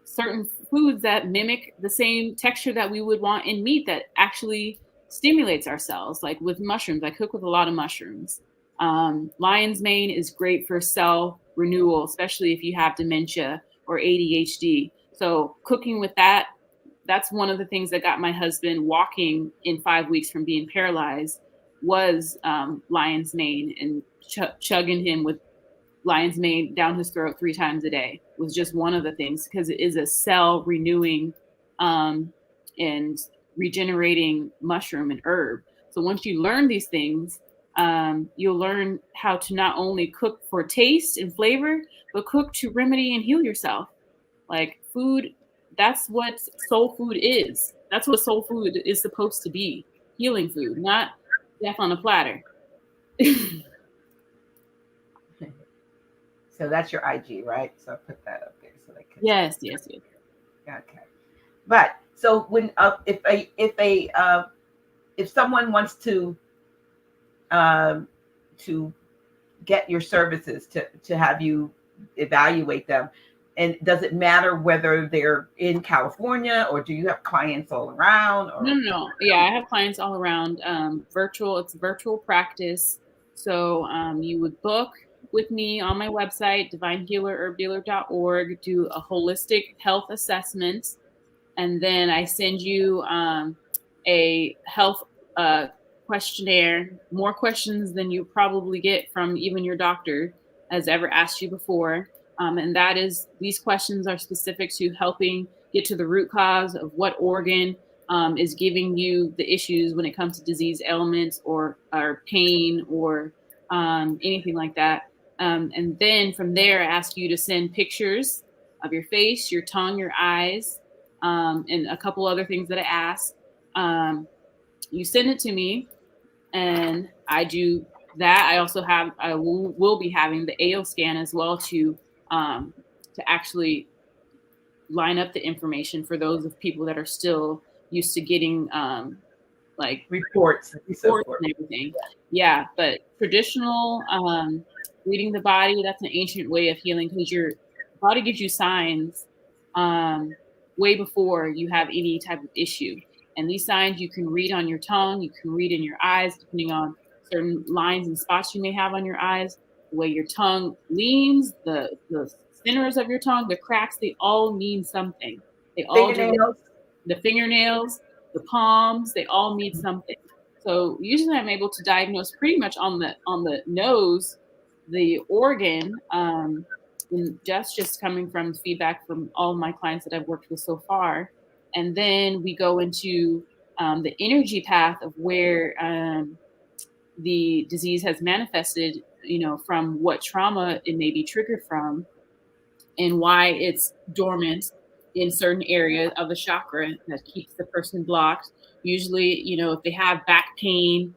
certain foods that mimic the same texture that we would want in meat that actually stimulates our cells. Like with mushrooms, I cook with a lot of mushrooms. Lion's mane is great for cell renewal, especially if you have dementia or ADHD. So cooking with that's one of the things that got my husband walking in 5 weeks from being paralyzed. was lion's mane, and chugging him with lion's mane down his throat 3 times a day was just one of the things, because it is a cell renewing and regenerating mushroom and herb. So once you learn these things, you'll learn how to not only cook for taste and flavor, but cook to remedy and heal yourself. Like food, that's what soul food is. That's what soul food is supposed to be. Healing food, not death on a platter. So that's your IG, right? So I'll put that up there so they can. Yes. Okay. But so when if someone wants to get your services, to have you evaluate them, and does it matter whether they're in California, or do you have clients all around? Or? No. Yeah, I have clients all around. Virtual. It's virtual practice. So you would book with me on my website, divinehealerherbdealer.org, do a holistic health assessment, and then I send you a health questionnaire, more questions than you probably get from even your doctor has ever asked you before. And that is, these questions are specific to helping get to the root cause of what organ is giving you the issues when it comes to disease, ailments, or pain, or anything like that. And then from there, I ask you to send pictures of your face, your tongue, your eyes, and a couple other things that I ask. You send it to me, and I do that. I will be having the AO scan as well to actually line up the information for those of people that are still used to getting like reports and everything. Yeah, but traditional reading the body, that's an ancient way of healing, because your body gives you signs way before you have any type of issue. And these signs you can read on your tongue, you can read in your eyes, depending on certain lines and spots you may have on your eyes, the way your tongue leans, the centers of your tongue, the cracks, they all mean something. They all the fingernails, the palms, they all mean something. So usually I'm able to diagnose pretty much on the nose, the organ, and that's just coming from feedback from all of my clients that I've worked with so far. And then we go into the energy path of where the disease has manifested, from what trauma it may be triggered from, and why it's dormant in certain areas of the chakra that keeps the person blocked. Usually, if they have back pain,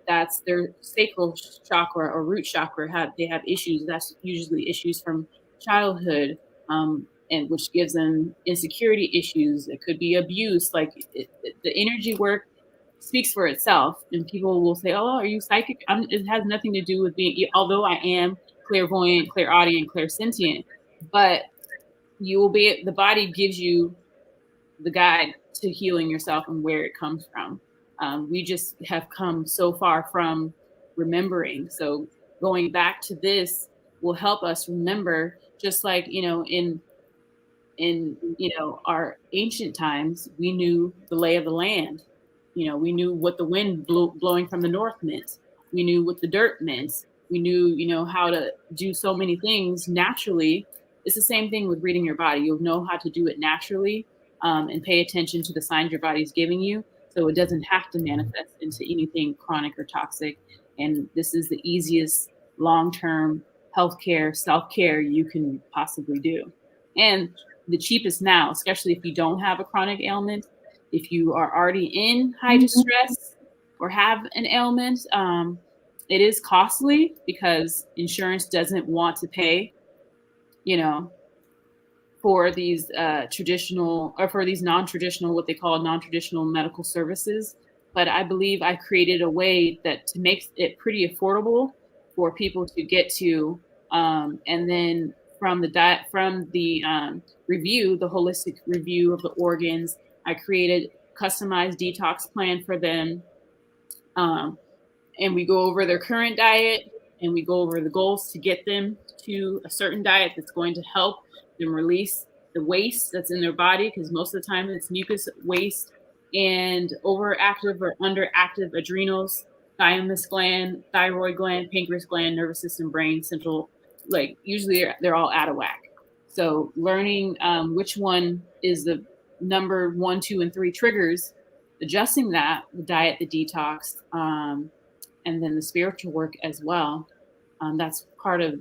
that's their sacral chakra or root chakra. They have issues. That's usually issues from childhood, and which gives them insecurity issues. It could be abuse. Like the energy work speaks for itself, and people will say, "Oh, are you psychic?" It has nothing to do with being. Although I am clairvoyant, clairaudient, clairsentient, but the body gives you the guide to healing yourself and where it comes from. We just have come so far from remembering. So going back to this will help us remember, just like, in our ancient times, we knew the lay of the land. We knew what the wind blowing from the north meant. We knew what the dirt meant. We knew, how to do so many things naturally. It's the same thing with reading your body. You'll know how to do it naturally, and pay attention to the signs your body's giving you, so it doesn't have to manifest into anything chronic or toxic. And this is the easiest long-term healthcare, self-care you can possibly do. And the cheapest now, especially if you don't have a chronic ailment. If you are already in high distress or have an ailment, it is costly because insurance doesn't want to pay, for these traditional, or for these non-traditional, what they call non-traditional medical services. But I believe I created a way to make it pretty affordable for people to get to. And then from the review, the holistic review of the organs, I created customized detox plan for them. And we go over their current diet, and we go over the goals to get them to a certain diet that's going to help them release the waste that's in their body, because most of the time it's mucus waste and overactive or underactive adrenals thymus gland, thyroid gland, pancreas gland, nervous system, brain, central, like usually they're all out of whack. So learning which one is the number 1, 2, and 3 triggers, adjusting that, the diet, the detox, and then the spiritual work as well. That's part of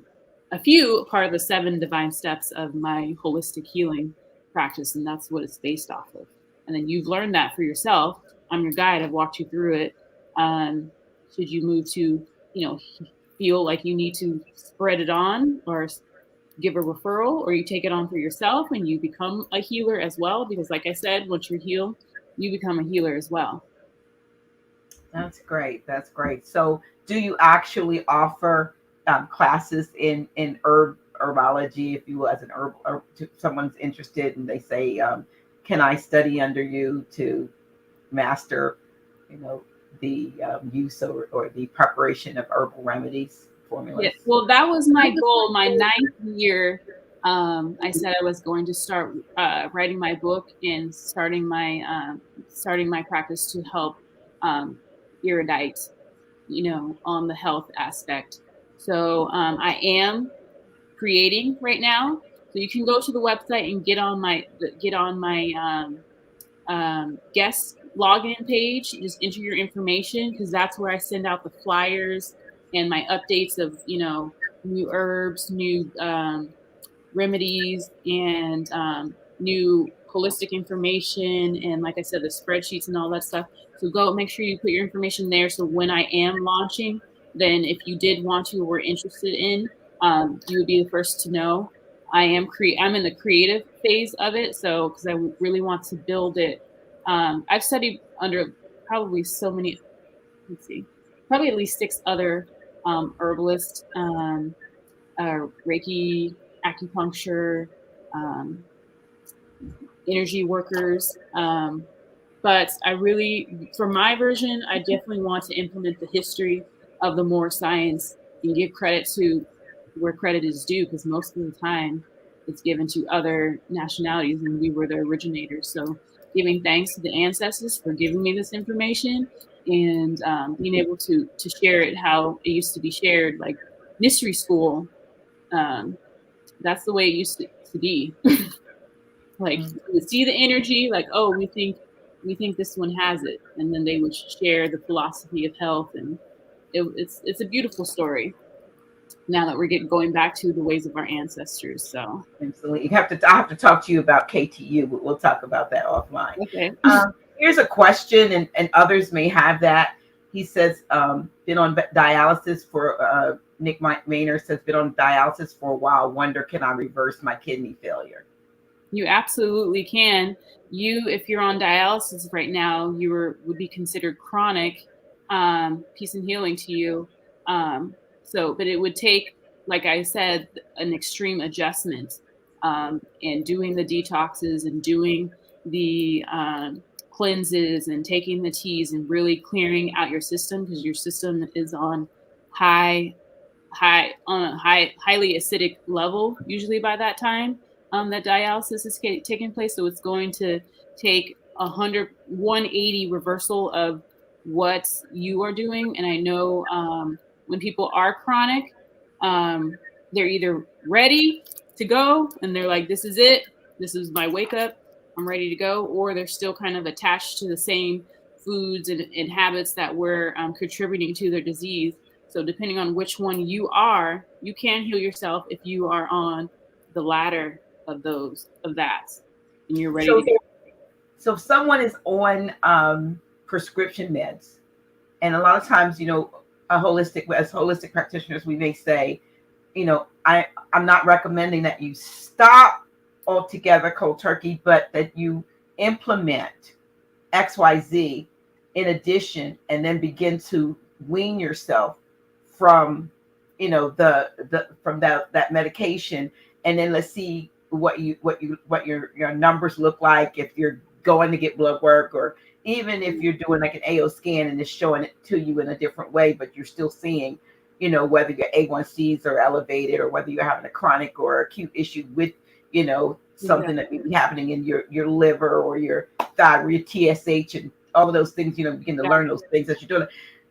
the 7 divine steps of my holistic healing practice, and that's what it's based off of. And then you've learned that for yourself. I'm your guide. I've walked you through it. Should you move to, feel like you need to spread it on or give a referral, or you take it on for yourself and you become a healer as well, because like I said, once you're healed, you become a healer as well. That's great. That's great. So do you actually offer classes in herbology, if you will, as an herb, or to someone's interested and they say, can I study under you to master, the use or the preparation of herbal remedies, formulas? Yeah, well, that was my goal. My 9th year, I said I was going to start writing my book and starting my practice to help erudite, on the health aspect. So I am creating right now. So you can go to the website and get on my guest login page. Just enter your information, because that's where I send out the flyers and my updates of new herbs, new remedies, and new holistic information, and like I said, the spreadsheets and all that stuff. So go make sure you put your information there, so when I am launching, then if you did want to or were interested in, you would be the first to know. I'm in the creative phase of it, so because I really want to build it. I've studied under probably probably at least 6 other herbalists, Reiki, acupuncture, energy workers. But I really, for my version, I definitely want to implement the history of the more science and give credit to where credit is due, because most of the time it's given to other nationalities and we were the originators. So giving thanks to the ancestors for giving me this information, and being able to share it how it used to be shared, like mystery school. That's the way it used to be. Like you would see the energy, like, oh, we think this one has it, and then they would share the philosophy of health, and it's a beautiful story. Now that we're going back to the ways of our ancestors, so absolutely, I have to talk to you about KTU, but we'll talk about that offline. Okay. Here's a question, and others may have that. He says, been on dialysis for Nick Maynard says, been on dialysis for a while. Wonder, can I reverse my kidney failure? You absolutely can. If you're on dialysis right now, would be considered chronic. Peace and healing to you. But it would take, like I said, an extreme adjustment, and doing the detoxes and doing the cleanses and taking the teas and really clearing out your system, because your system is on highly acidic level usually by that time that dialysis is taking place. So it's going to take 180 reversal of what you are doing. And I know when people are chronic, they're either ready to go and they're like, this is it, this is my wake up, I'm ready to go, or they're still kind of attached to the same foods and habits that were contributing to their disease. So depending on which one you are, you can heal yourself if you are on the latter of that, and you're ready to go. So if someone is on prescription meds, and a lot of times, as holistic practitioners, we may say, I'm not recommending that you stop altogether cold turkey, but that you implement XYZ in addition, and then begin to wean yourself from, that medication, and then let's see what your numbers look like if you're going to get blood work, or even if you're doing like an AO scan and it's showing it to you in a different way, but you're still seeing, whether your A1Cs are elevated or whether you're having a chronic or acute issue with, something that may be happening in your liver or your thyroid, TSH, and all of those things, begin to learn those things that you're doing.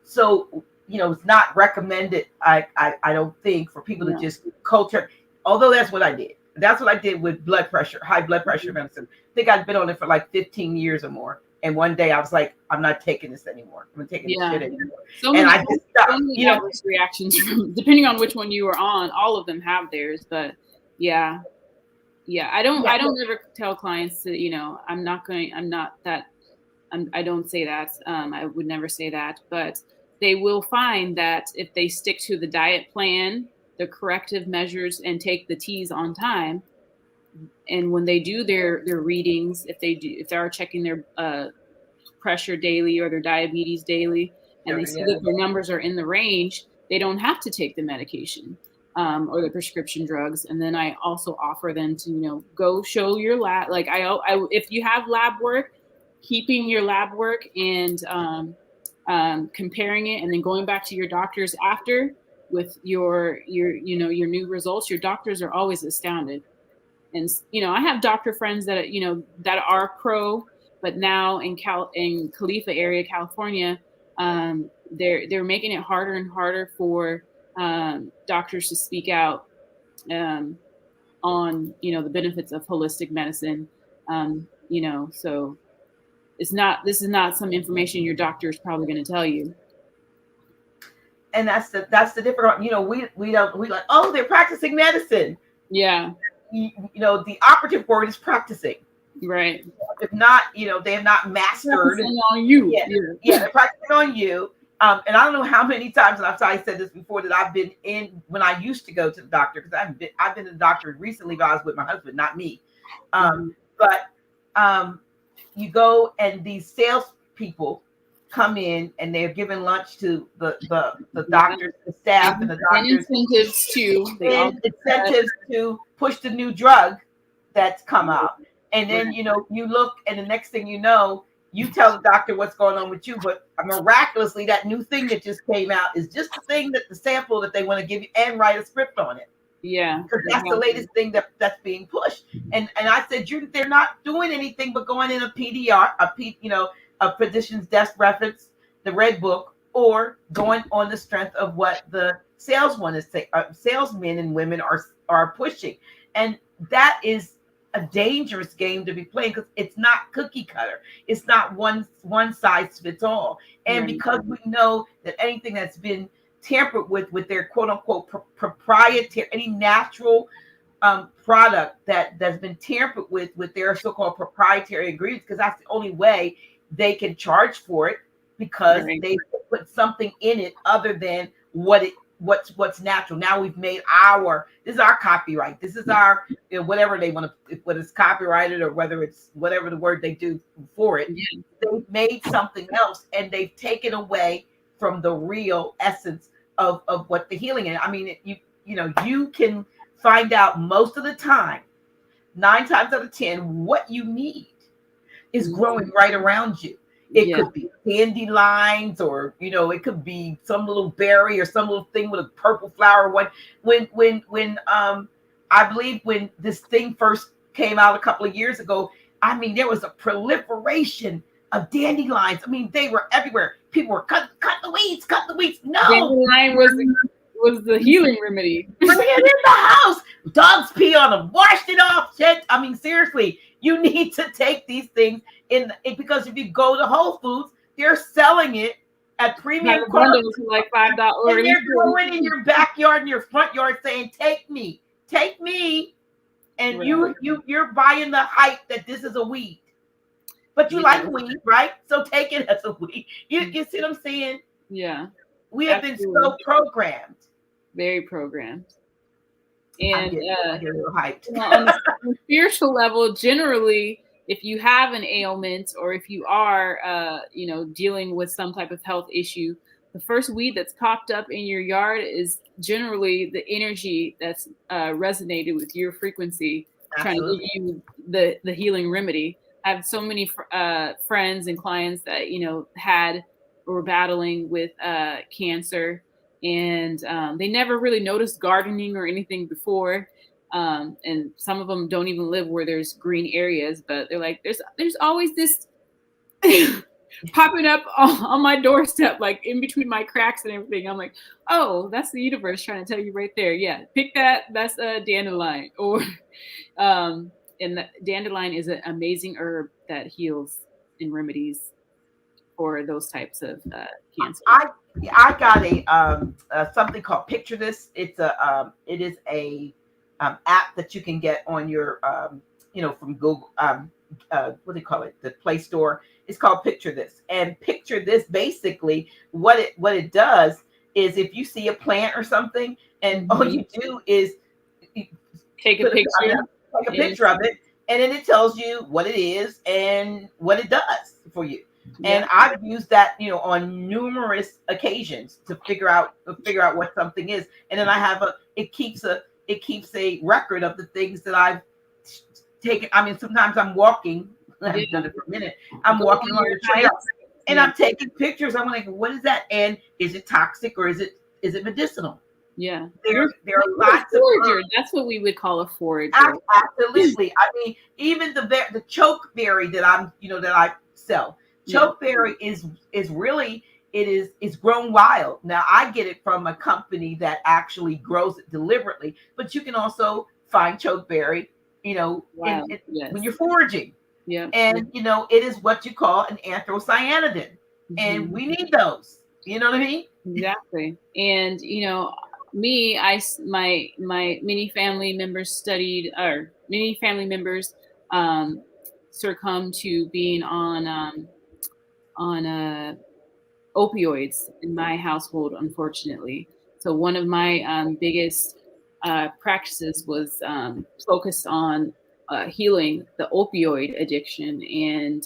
So, it's not recommended, I don't think, for people to just culture. Although that's what I did. That's what I did with blood pressure, high blood pressure medicine. I think I'd been on it for like 15 years or more. And one day I was like, I'm not taking this anymore. I'm not taking this shit anymore. And I just stopped. So many adverse reactions from, depending on which one you were on. All of them have theirs, but I don't ever tell clients to, I don't say that. I would never say that, but they will find that if they stick to the diet plan, the corrective measures, and take the T's on time, and when they do their readings, if they are checking their pressure daily or their diabetes daily, and they see that their numbers are in the range, they don't have to take the medication or the prescription drugs. And then I also offer them to go show your lab. Like if you have lab work, keeping your lab work and comparing it, and then going back to your doctors after with your new results. Your doctors are always astounded. And I have doctor friends that that are pro, but now in Khalifa area, California, they're making it harder and harder for doctors to speak out on the benefits of holistic medicine. So this is not some information your doctor is probably going to tell you. And that's the different. We like, oh, they're practicing medicine. Yeah. The operative word is practicing. Right. If not, they have not mastered. Practicing on you. Yeah, they're practicing on you. And I don't know how many times, and I've said this before, that I've been in when I used to go to the doctor, because I've been to the doctor recently, but I was with my husband, not me. But you go, and these salespeople come in, and they're giving lunch to the doctors, the staff, and the doctors. And incentives to push the new drug that's come out. And then, you look, and the next thing you know, you tell the doctor what's going on with you. But miraculously, that new thing that just came out is just the thing, that the sample that they want to give you, and write a script on it. Yeah. Because that's the latest thing that's being pushed. And I said, they're not doing anything but going in a PDR, a physician's desk reference, the red book, or going on the strength of what the salesmen and women are pushing. And that is a dangerous game to be playing, because it's not cookie cutter. It's not one size fits all. And because we know that anything that's been tampered with their quote unquote proprietary, any natural product that's been tampered with their so-called proprietary ingredients, because that's the only way they can charge for it, because they put something in it other than what's natural. Now we've made this is our copyright. This is our whatever they want to, whether it's copyrighted or whether it's whatever the word they do for it. They've made something else, and they've taken away from the real essence of what the healing is. I mean, you can find out most of the time, 9 times out of 10, what you need is growing right around you. It could be dandelions, or it could be some little berry or some little thing with a purple flower. When I believe when this thing first came out a couple of years ago, I mean, there was a proliferation of dandelions. I mean, they were everywhere. People were cut the weeds. No, dandelion was the healing remedy. Bring it in the house. Dogs pee on them. Washed it off. Shit. I mean, seriously, you need to take these things because if you go to Whole Foods, they're selling it at premium bundles for like $5. And they're going in your backyard and your front yard saying, "Take me." And you're buying the hype that this is a weed. But you like weed, right? So take it as a weed. You see what I'm saying? Yeah. We have been so programmed. Very programmed. And I get a little hyped. On the spiritual level, generally, if you have an ailment, or if you are dealing with some type of health issue, the first weed that's popped up in your yard is generally the energy that's resonated with your frequency. Absolutely. Trying to give you the healing remedy. I have so many friends and clients that had or were battling with cancer, and they never really noticed gardening or anything before. And some of them don't even live where there's green areas, but they're like, there's always this popping up on my doorstep, like in between my cracks and everything. I'm like, oh, that's the universe trying to tell you right there. Yeah, pick that. That's a dandelion. Or, and the dandelion is an amazing herb that heals and remedies for those types of cancer. I got a something called Picture This. It is a app that you can get on your from Google, what do you call it, the Play Store. It's called Picture This. And Picture This, basically what it does is, if you see a plant or something, and all you do is take a picture of it, and then it tells you what it is and what it does for you. And I've used that, on numerous occasions to figure out what something is. And then I have it keeps a record of the things that I've taken. I mean, sometimes I'm walking. I haven't done it for a minute. I'm walking on the trail, and I'm taking pictures. I'm like, what is that? And is it toxic, or is it medicinal? Yeah, there are lots of forager. That's what we would call a forager. Absolutely. I mean, even the chokeberry that I sell. Chokeberry is really, it's grown wild. Now I get it from a company that actually grows it deliberately, but you can also find chokeberry, when you're foraging. Yeah. And it is what you call an anthocyanidin, and we need those. You know what I mean? Exactly. And my many family members succumbed to being on opioids in my household, unfortunately. So one of my biggest practices was focused on healing the opioid addiction and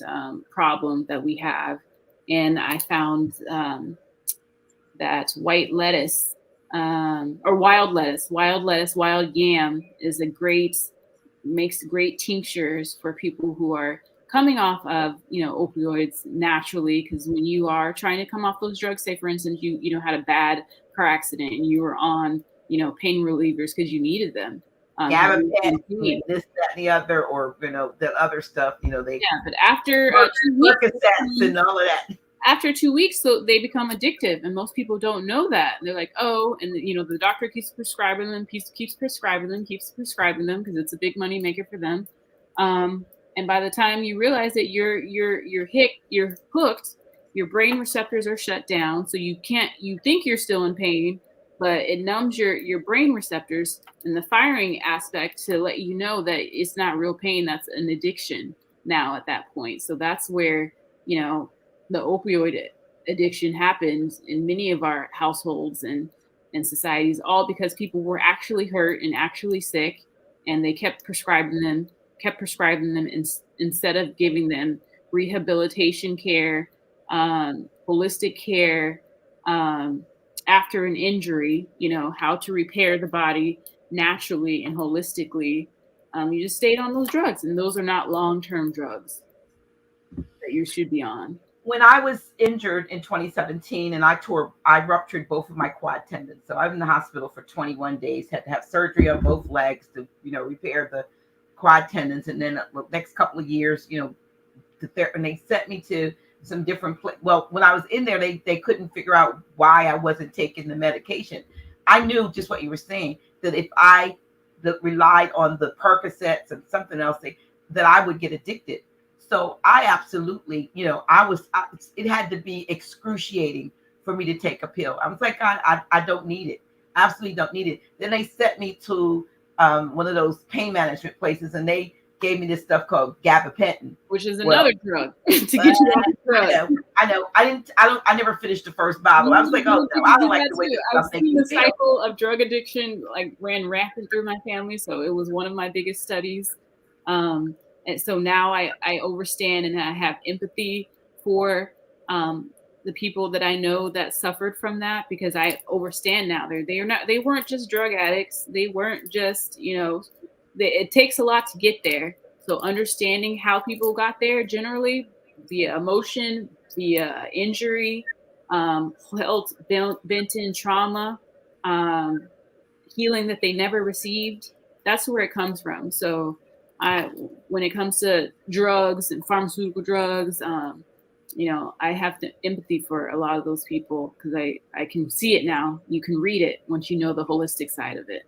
problem that we have. And I found that white lettuce, or wild lettuce, wild yam makes great tinctures for people who are coming off of, opioids naturally. Because when you are trying to come off those drugs, say for instance, you had a bad car accident and you were on, pain relievers because you needed them. Gabapentin, this, that, and the other, or the other stuff. But after 2 weeks, and all of that. After 2 weeks, so they become addictive, and most people don't know that. They're like, oh, and the doctor keeps prescribing them because it's a big money maker for them. And by the time you realize that you're hooked, your brain receptors are shut down, so you think you're still in pain, but it numbs your brain receptors and the firing aspect to let you know that it's not real pain. That's an addiction now at that point. So that's where the opioid addiction happens in many of our households and societies, all because people were actually hurt and actually sick, and they kept prescribing them instead of giving them rehabilitation care, holistic care, after an injury, how to repair the body naturally and holistically. You just stayed on those drugs, and those are not long-term drugs that you should be on. When I was injured in 2017 and I ruptured both of my quad tendons. So I was in the hospital for 21 days, had to have surgery on both legs to, repair the quad tendons. And then the next couple of years, and they sent me to some different well, when I was in there, they couldn't figure out why I wasn't taking the medication. I knew just what you were saying, that if I relied on the Percocets and something else, that I would get addicted. So I absolutely, it had to be excruciating for me to take a pill. I was like, I don't need it. Absolutely don't need it. Then they sent me to one of those pain management places, and they gave me this stuff called gabapentin, which is another drug to get you off the drug. I know. I never finished the first bottle. I was like, oh no, I don't like the way this stuff makes me feel. The cycle of drug addiction ran rampant through my family, so it was one of my biggest studies. And so now I understand and I have empathy for the people that I know that suffered from that, because I understand now they weren't just drug addicts. They weren't just, it takes a lot to get there. So understanding how people got there, generally via emotion, via injury, health bent in trauma, healing that they never received. That's where it comes from. So when it comes to drugs and pharmaceutical drugs, I have empathy for a lot of those people because I can see it now. You can read it once you know the holistic side of it.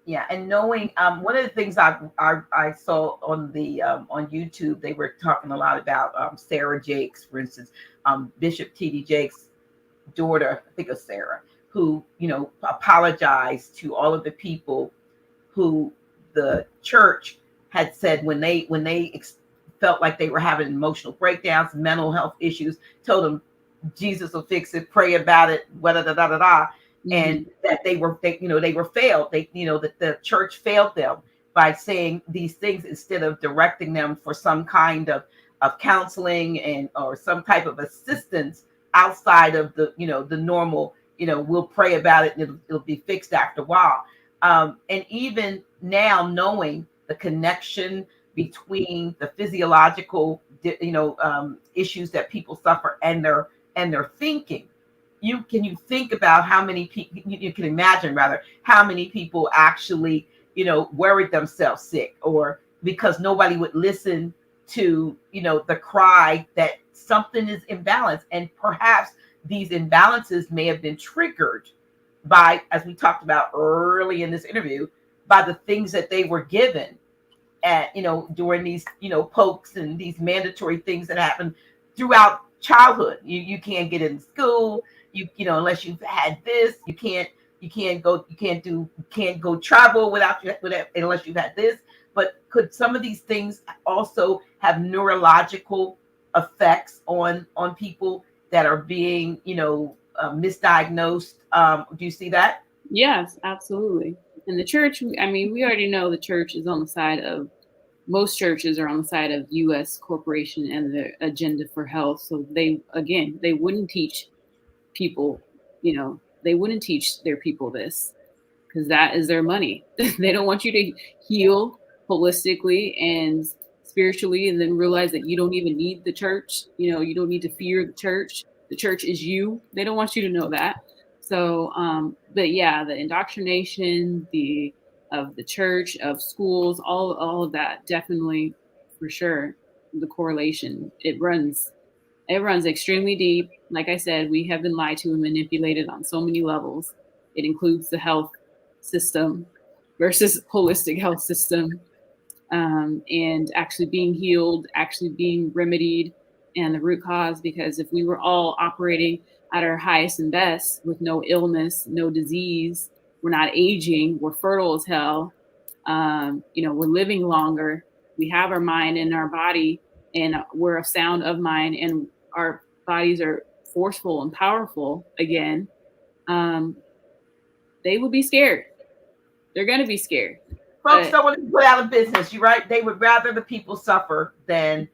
Yeah, and knowing one of the things I saw on the on YouTube, they were talking a lot about Sarah Jakes, for instance, Bishop T.D. Jakes' daughter, I think it was Sarah, who apologized to all of the people who the church had said when they felt like they were having emotional breakdowns, mental health issues, told them Jesus will fix it, pray about it, da da da da da, and that they were failed. That the church failed them by saying these things instead of directing them for some kind of counseling and or some type of assistance outside of the normal. We'll pray about it and it'll be fixed after a while. And even now, knowing the connection between the physiological, issues that people suffer and their thinking, you think about how many people you can imagine rather how many people actually worried themselves sick, or because nobody would listen to the cry that something is imbalanced, and perhaps these imbalances may have been triggered by, as we talked about early in this interview, by the things that they were given at during these pokes and these mandatory things that happen throughout childhood. You can't get in school, unless you've had this. You can't go travel without unless you've had this. But could some of these things also have neurological effects on people that are being misdiagnosed? Do you see that? Yes, absolutely. And the church, we already know the church is on the side of, most churches are on the side of U.S. corporation and the agenda for health. So they wouldn't teach people, they wouldn't teach their people this because that is their money. They don't want you to heal holistically and spiritually and then realize that you don't even need the church. You don't need to fear the church. The church is you. They don't want you to know that. So, but yeah, the indoctrination, of the church, of schools, all of that, definitely, for sure, the correlation, it runs extremely deep. Like I said, we have been lied to and manipulated on so many levels. It includes the health system versus holistic health system, and actually being healed, actually being remedied, and the root cause. Because if we were all operating at our highest and best with no illness, no disease, we're not aging, we're fertile as hell, we're living longer, we have our mind and our body, and we're a sound of mind, and our bodies are forceful and powerful again, they would be scared. They're going to be scared. Folks don't want to be put out of business. You're right. They would rather the people suffer than,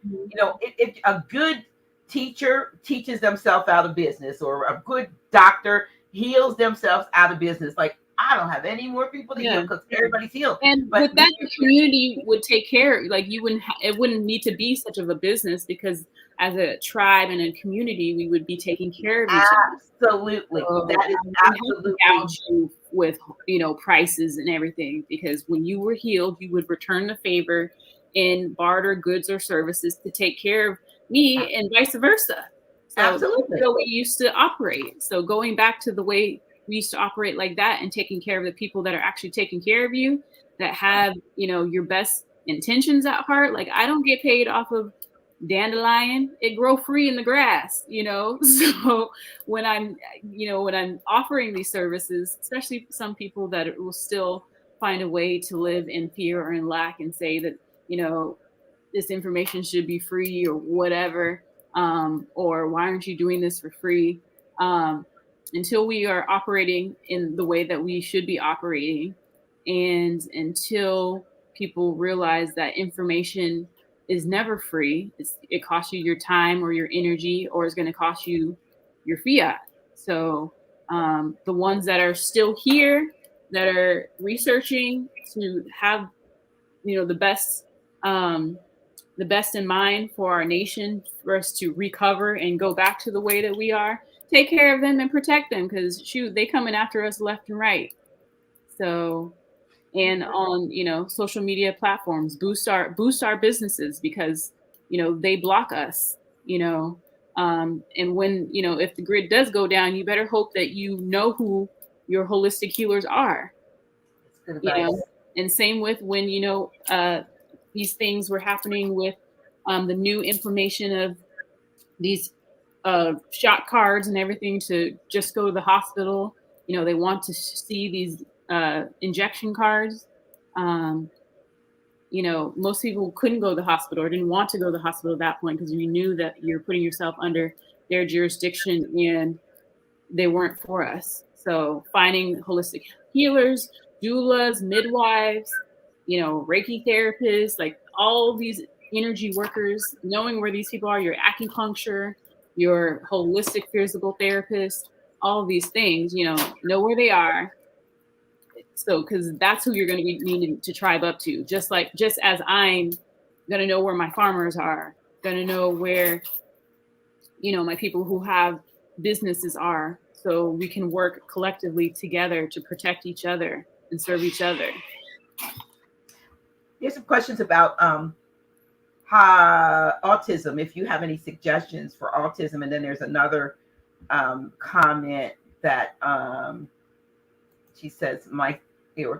if a good teacher teaches themselves out of business, or a good doctor heals themselves out of business. Like, I don't have any more people to heal because everybody's healed. And with that, the community would take care. Like, it wouldn't need to be such of a business, because as a tribe and a community, we would be taking care of each other. Absolutely. So that is absolutely you with prices and everything, because when you were healed, you would return the favor and barter goods or services to take care of me, and vice versa. So absolutely, the way we used to operate. So going back to the way we used to operate like that, and taking care of the people that are actually taking care of you, that have your best intentions at heart. Like, I don't get paid off of dandelion, it grow free in the grass, so when I'm offering these services, especially some people that will still find a way to live in fear or in lack and say that this information should be free or whatever, or why aren't you doing this for free, until we are operating in the way that we should be operating, and until people realize that information is never free. It costs you your time or your energy, or it's going to cost you your fiat. So the ones that are still here, that are researching to have the best in mind for our nation, for us to recover and go back to the way that we are, take care of them and protect them, because shoot, they coming after us left and right. So, and on social media platforms, boost our businesses, because they block us. you know. And when, you know, if the grid does go down, you better hope that you know who your holistic healers are, That's good you advice. know. And same with when, you know, these things were happening with the new information of these shot cards and everything to just go to the hospital. You know, they want to see these injection cards. You know, most people couldn't go to the hospital or didn't want to go to the hospital at that point because you knew that you're putting yourself under their jurisdiction and they weren't for us. So finding holistic healers, doulas, midwives, you know, Reiki therapists, like all these energy workers, knowing where these people are, your acupuncture, your holistic physical therapist, all of these things, you know where they are. So, because that's who you're going to be needing to tribe up to, just as I'm going to know where my farmers are, going to know where, you know, my people who have businesses are, so we can work collectively together to protect each other and serve each other. Here's some questions about autism. If you have any suggestions for autism, and then there's another comment that she says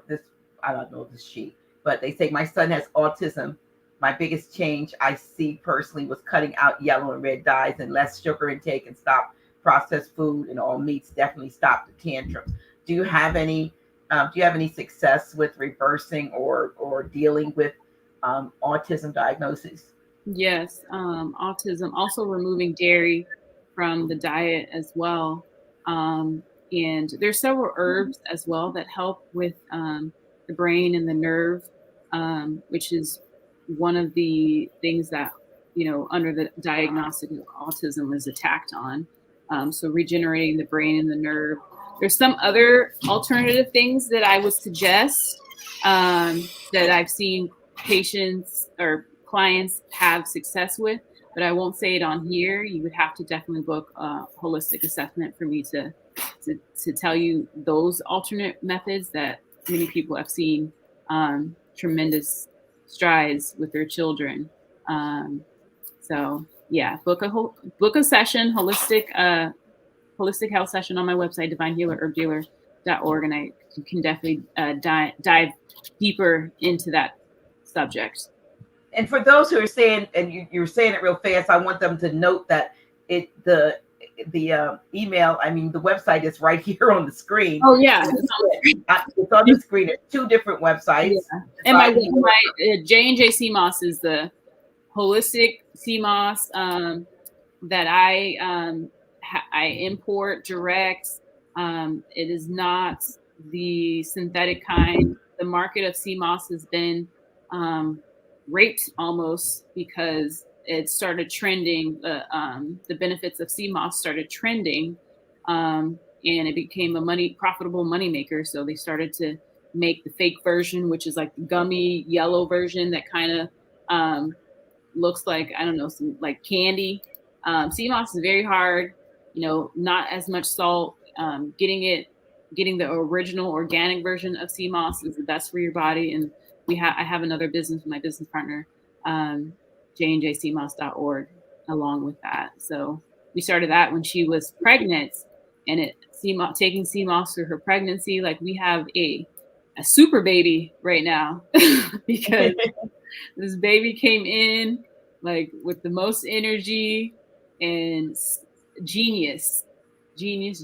this, I don't know this she, but they say my son has autism. My biggest change I see personally was cutting out yellow and red dyes and less sugar intake and stop processed food and all meats. Definitely stop the tantrums. Do you have any success with reversing or dealing with autism diagnosis? Yes, autism. Also removing dairy from the diet as well. And there's several herbs as well that help with the brain and the nerve, which is one of the things that, you know, under the diagnostic of autism is attacked on. So regenerating the brain and the nerve. There's some other alternative things that I would suggest that I've seen patients or clients have success with, but I won't say it on here. You would have to definitely book a holistic assessment for me to tell you those alternate methods that many people have seen tremendous strides with their children. So yeah, book a session, holistic health session on my website, divinehealerherbdealer.org, and I can definitely dive deeper into that subject. And for those who are saying, and you're saying it real fast, I want them to note that the email, I mean, the website is right here on the screen. Oh yeah, it's on the screen. It's two different websites. Yeah. And my J&J CMOS is the holistic CMOS that I import direct. It is not the synthetic kind. The market of CMOS has been raped almost because it started trending. The benefits of CMOS started trending, and it became a profitable moneymaker. So they started to make the fake version, which is like the gummy yellow version that kind of looks like, I don't know, some like candy. CMOS is very hard, you know, not as much salt. Getting the original organic version of CMOS is the best for your body. And I have another business with my business partner, jnjcmos.org, along with that. So we started that when she was pregnant, and taking CMOS through her pregnancy. Like, we have a super baby right now because this baby came in like with the most energy and genius. She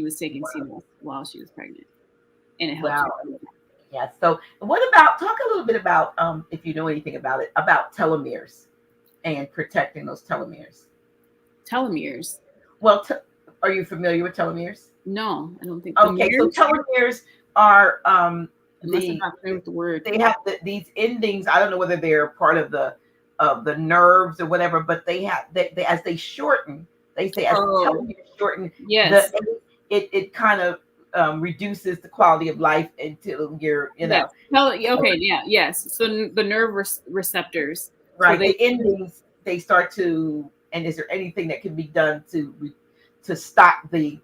was taking CMOS while she was pregnant, and it helped her. Yeah. So talk a little bit about, if you know anything about it, about telomeres and protecting those telomeres. Telomeres. Well, are you familiar with telomeres? No, I don't think. Okay, so telomeres are unless I'm not familiar with the word. They have these endings. I don't know whether they're part of the nerves or whatever, but they as they shorten. They say as the telomeres shorten, yes, it kind of reduces the quality of life until you're, you know. Okay, yeah, yes. So the nerve receptors, right? So the endings, they start to. And is there anything that can be done to stop the,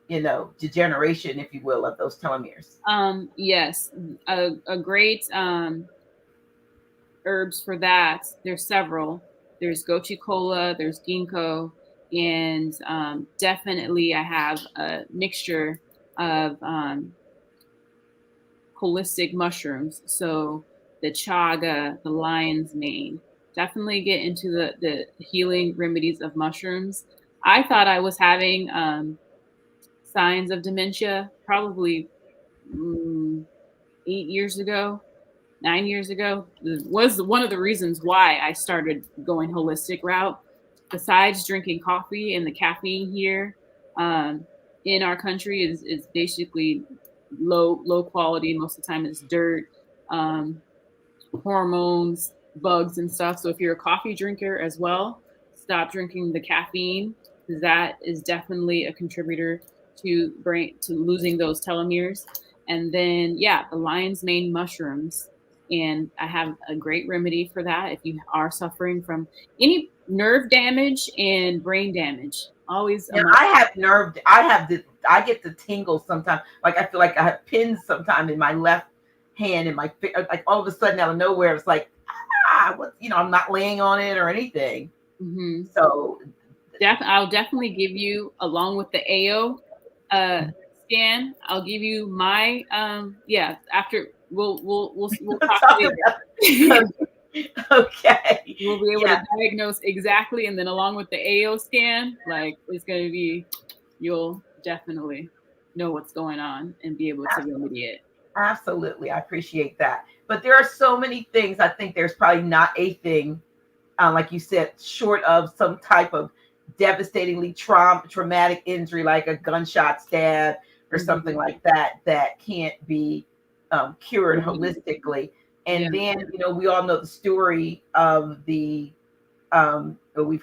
you know, degeneration, if you will, of those telomeres? Yes, a great herbs for that. There's several. there's gochi kola, there's ginkgo, and definitely I have a mixture of holistic mushrooms. So the chaga, the lion's mane. Definitely get into the healing remedies of mushrooms. I thought I was having signs of dementia probably 8 years ago, 9 years ago. Was one of the reasons why I started going holistic route. Besides drinking coffee and the caffeine here in our country is basically low quality. Most of the time, it's dirt, hormones, bugs, and stuff. So if you're a coffee drinker as well, stop drinking the caffeine, because that is definitely a contributor to losing those telomeres. And then the lion's mane mushrooms, and I have a great remedy for that if you are suffering from any nerve damage and brain damage. Always. Now, I get the tingles sometimes. Like I feel like I have pins sometimes in my left hand and like all of a sudden out of nowhere, it's like, I'm not laying on it or anything. Mm-hmm. So I'll definitely give you, along with the AO scan, I'll give you my after we'll talk later. Okay. We'll be able to diagnose exactly, and then along with the AO scan, like it's going to be, you'll definitely know what's going on and be able to remedy it. Absolutely. I appreciate that. But there are so many things. I think there's probably not a thing, like you said, short of some type of devastatingly traumatic injury, like a gunshot stab or something like that, that can't be cured holistically. And then, we all know the story of we've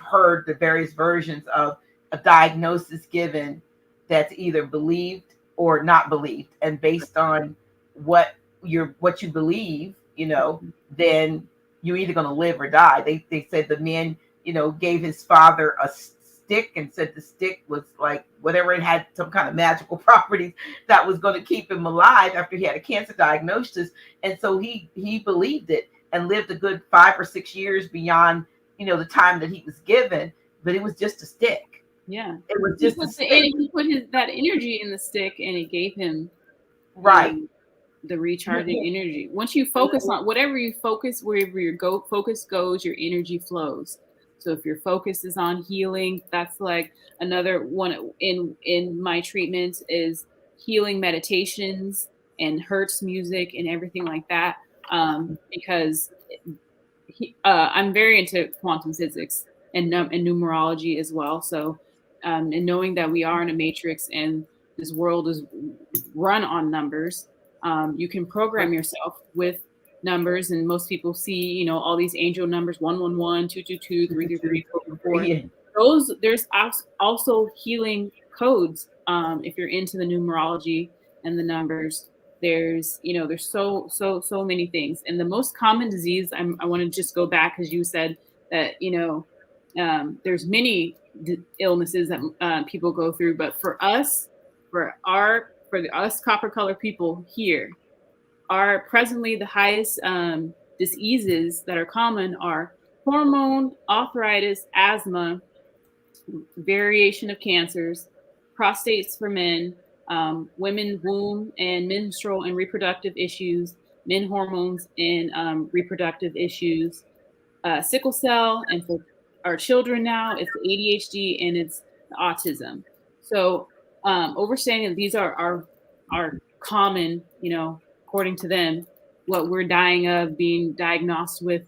heard the various versions of a diagnosis given that's either believed or not believed. And based on what you believe, then you're either going to live or die. They said the man, gave his father a stick and said the stick was like whatever, it had some kind of magical properties that was going to keep him alive after he had a cancer diagnosis. And so he believed it and lived a good 5 or 6 years beyond, the time that he was given, but it was just a stick. Yeah. It was just a stick. He put that energy in the stick, and it gave him the recharging energy. Once you focus on whatever you focus, wherever your focus goes, your energy flows. So if your focus is on healing, that's like another one in my treatments is healing meditations and Hertz music and everything like that. Because I'm very into quantum physics and numerology as well. So, and knowing that we are in a matrix and this world is run on numbers, you can program yourself with numbers, and most people see, all these angel numbers, 111, 222, 333, 444. There's also healing codes. If you're into the numerology and the numbers, there's so many things. And the most common disease, I want to just go back, because you said that there's many illnesses that people go through, but for us copper color people here, are presently the highest diseases that are common are hormone, arthritis, asthma, variation of cancers, prostates for men, women womb and menstrual and reproductive issues, men hormones and reproductive issues, sickle cell, and for our children now, it's ADHD and it's autism. So overstanding that these are common, according to them, what we're dying of, being diagnosed with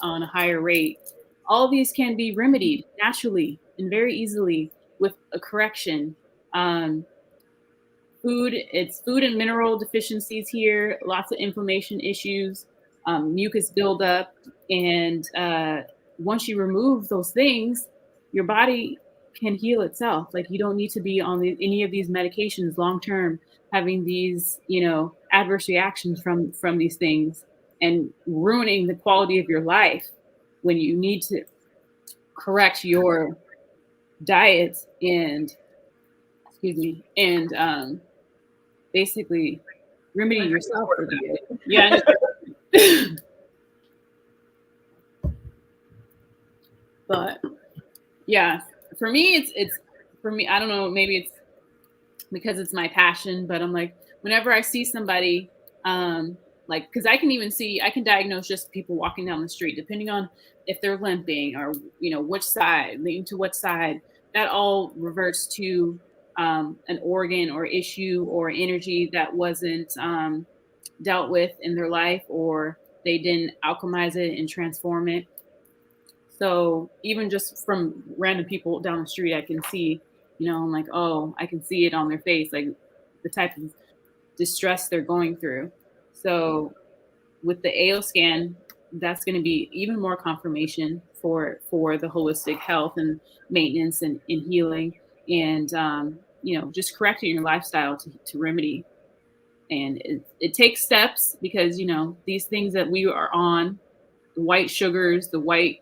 on a higher rate. All these can be remedied naturally and very easily with a correction. Food and mineral deficiencies here, lots of inflammation issues, mucus buildup, and once you remove those things, your body can heal itself. Like, you don't need to be on any of these medications long term, having these adverse reactions from these things and ruining the quality of your life, when you need to correct your diet and basically remedy yourself for that. Yeah. But yeah, for me, it's for me. I don't know. Maybe it's because it's my passion, but I'm like, whenever I see somebody, like, because I can diagnose just people walking down the street, depending on if they're limping or, which side, leaning to what side, that all reverts to an organ or issue or energy that wasn't dealt with in their life, or they didn't alchemize it and transform it. So even just from random people down the street, I can see, I'm like, oh, I can see it on their face, like the type of distress they're going through. So with the AO scan, that's going to be even more confirmation for the holistic health and maintenance and healing, and just correcting your lifestyle to remedy. And it takes steps, because these things that we are on, the white sugars, the white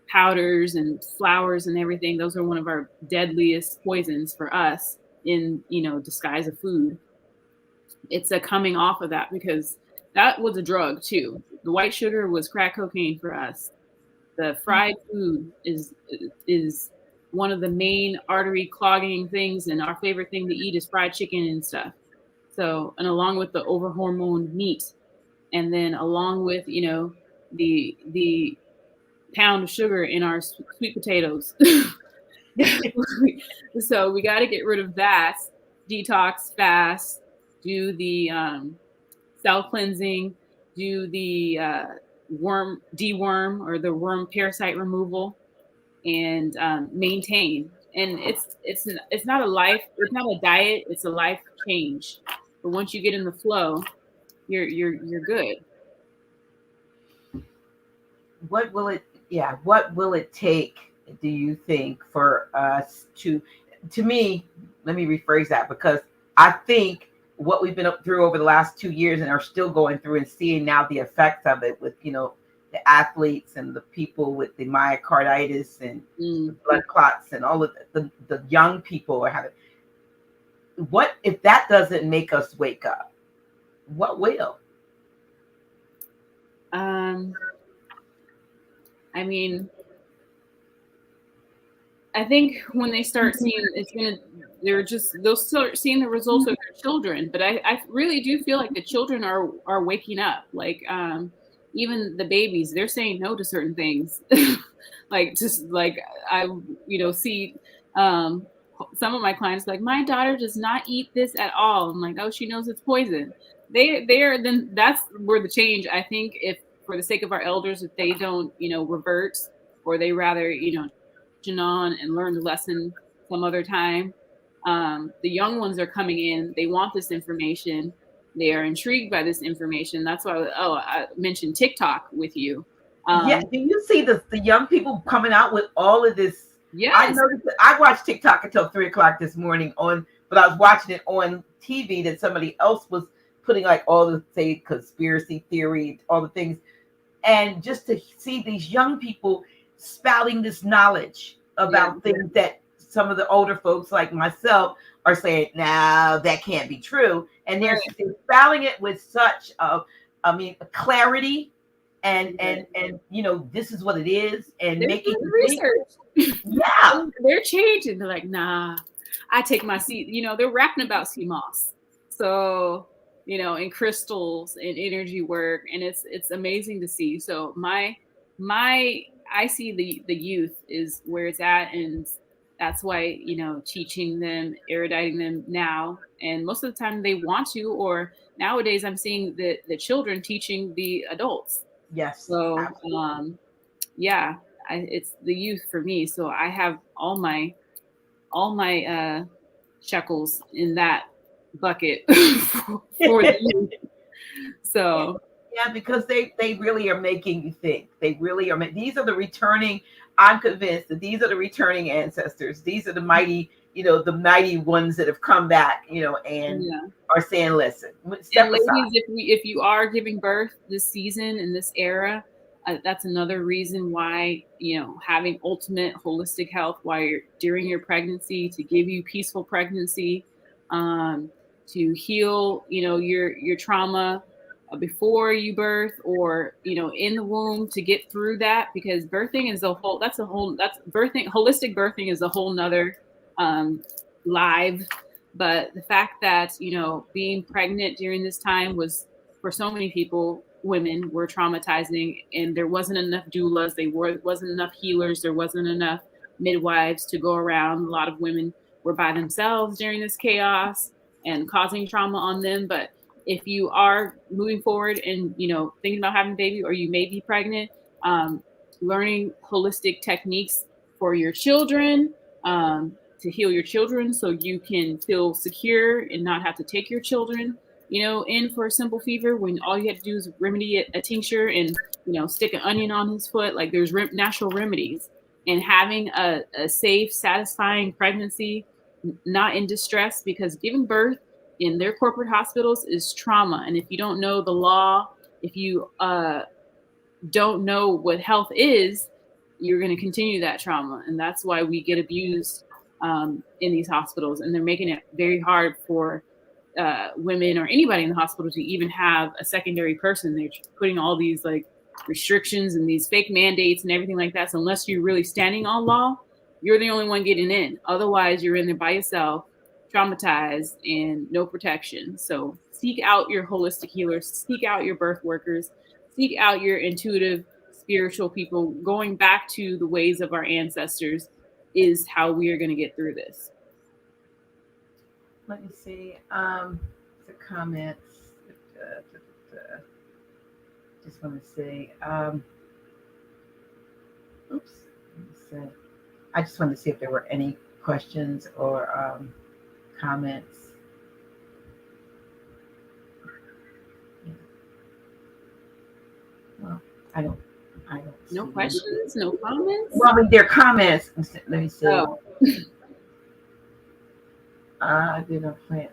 powders and flours and everything, those are one of our deadliest poisons for us in, disguise of food. It's a coming off of that, because that was a drug too. The white sugar was crack cocaine for us. The fried food is one of the main artery clogging things, and our favorite thing to eat is fried chicken and stuff. So, and along with the over hormoned meat, and then along with the pound of sugar in our sweet potatoes. So we got to get rid of that, detox, fast, do the cell cleansing, do the worm deworm, or the worm parasite removal, and maintain. And it's not it's not a diet, it's a life change. But once you get in the flow, you're good. What will it take, do you think, for us to me, let me rephrase that, because I think what we've been up through over the last 2 years and are still going through and seeing now the effects of it with, the athletes and the people with the myocarditis and the blood clots and all of the young people are having. What if that doesn't make us wake up? What will? I mean, I think when they start seeing, they'll start seeing the results of their children. But I really do feel like the children are waking up. Like, even the babies, they're saying no to certain things. Like, just like I, see some of my clients, like, my daughter does not eat this at all. I'm like, oh, she knows it's poison. Then that's where the change, I think, if for the sake of our elders, if they don't, revert, or they rather, on and learn the lesson some other time. The young ones are coming in. They want this information. They are intrigued by this information. That's why I mentioned TikTok with you. Yeah, do you see the young people coming out with all of this? Yes. I noticed that I watched TikTok until 3:00 this morning but I was watching it on TV that somebody else was putting, like, all the, say, conspiracy theory, all the things. And just to see these young people spouting this knowledge about things that some of the older folks like myself are saying, no, that can't be true. And they're spouting it with such clarity and this is what it is, and they're making research. Yeah. They're changing. They're like, nah, I take my seat. They're rapping about sea moss. So, and crystals and energy work, and it's amazing to see. So I see the youth is where it's at, and that's why teaching them, eruditing them now, and most of the time they want to. Or nowadays I'm seeing the children teaching the adults. Yes. So it's the youth for me. So I have all my shekels in that bucket for the youth. So yeah, because they really are making you think. They really are. These are the returning. I'm convinced that these are the returning ancestors. These are the mighty, the mighty ones that have come back, and are saying, "Listen, step aside." Ladies, if you are giving birth this season in this era, that's another reason why having ultimate holistic health while you're during your pregnancy, to give you peaceful pregnancy, to heal your trauma, before you birth, or in the womb, to get through that, because birthing is holistic birthing is a whole nother live. But the fact that being pregnant during this time was, for so many women were traumatizing, and there wasn't enough doulas, wasn't enough healers, there wasn't enough midwives to go around. A lot of women were by themselves during this chaos and causing trauma on them. But if you are moving forward and thinking about having a baby, or you may be pregnant, learning holistic techniques for your children, to heal your children, so you can feel secure and not have to take your children in for a simple fever, when all you have to do is remedy a tincture and stick an onion on his foot. Like, there's natural remedies. And having a safe, satisfying pregnancy, not in distress, because giving birth in their corporate hospitals is trauma. And if you don't know the law, if you don't know what health is, you're going to continue that trauma. And that's why we get abused in these hospitals. And they're making it very hard for women or anybody in the hospital to even have a secondary person. They're putting all these like restrictions and these fake mandates and everything like that. So unless you're really standing on law, you're the only one getting in. Otherwise, you're in there by yourself, traumatized, and no protection. So seek out your holistic healers, seek out your birth workers, seek out your intuitive, spiritual people. Going back to the ways of our ancestors is how we are going to get through this. Let me see. The comments. Just want to say. Oops. I just wanted to see if there were any questions or comments. Well, I don't. No questions. No comments. Well, I mean, there are comments. Let me see. Oh. I didn't plant.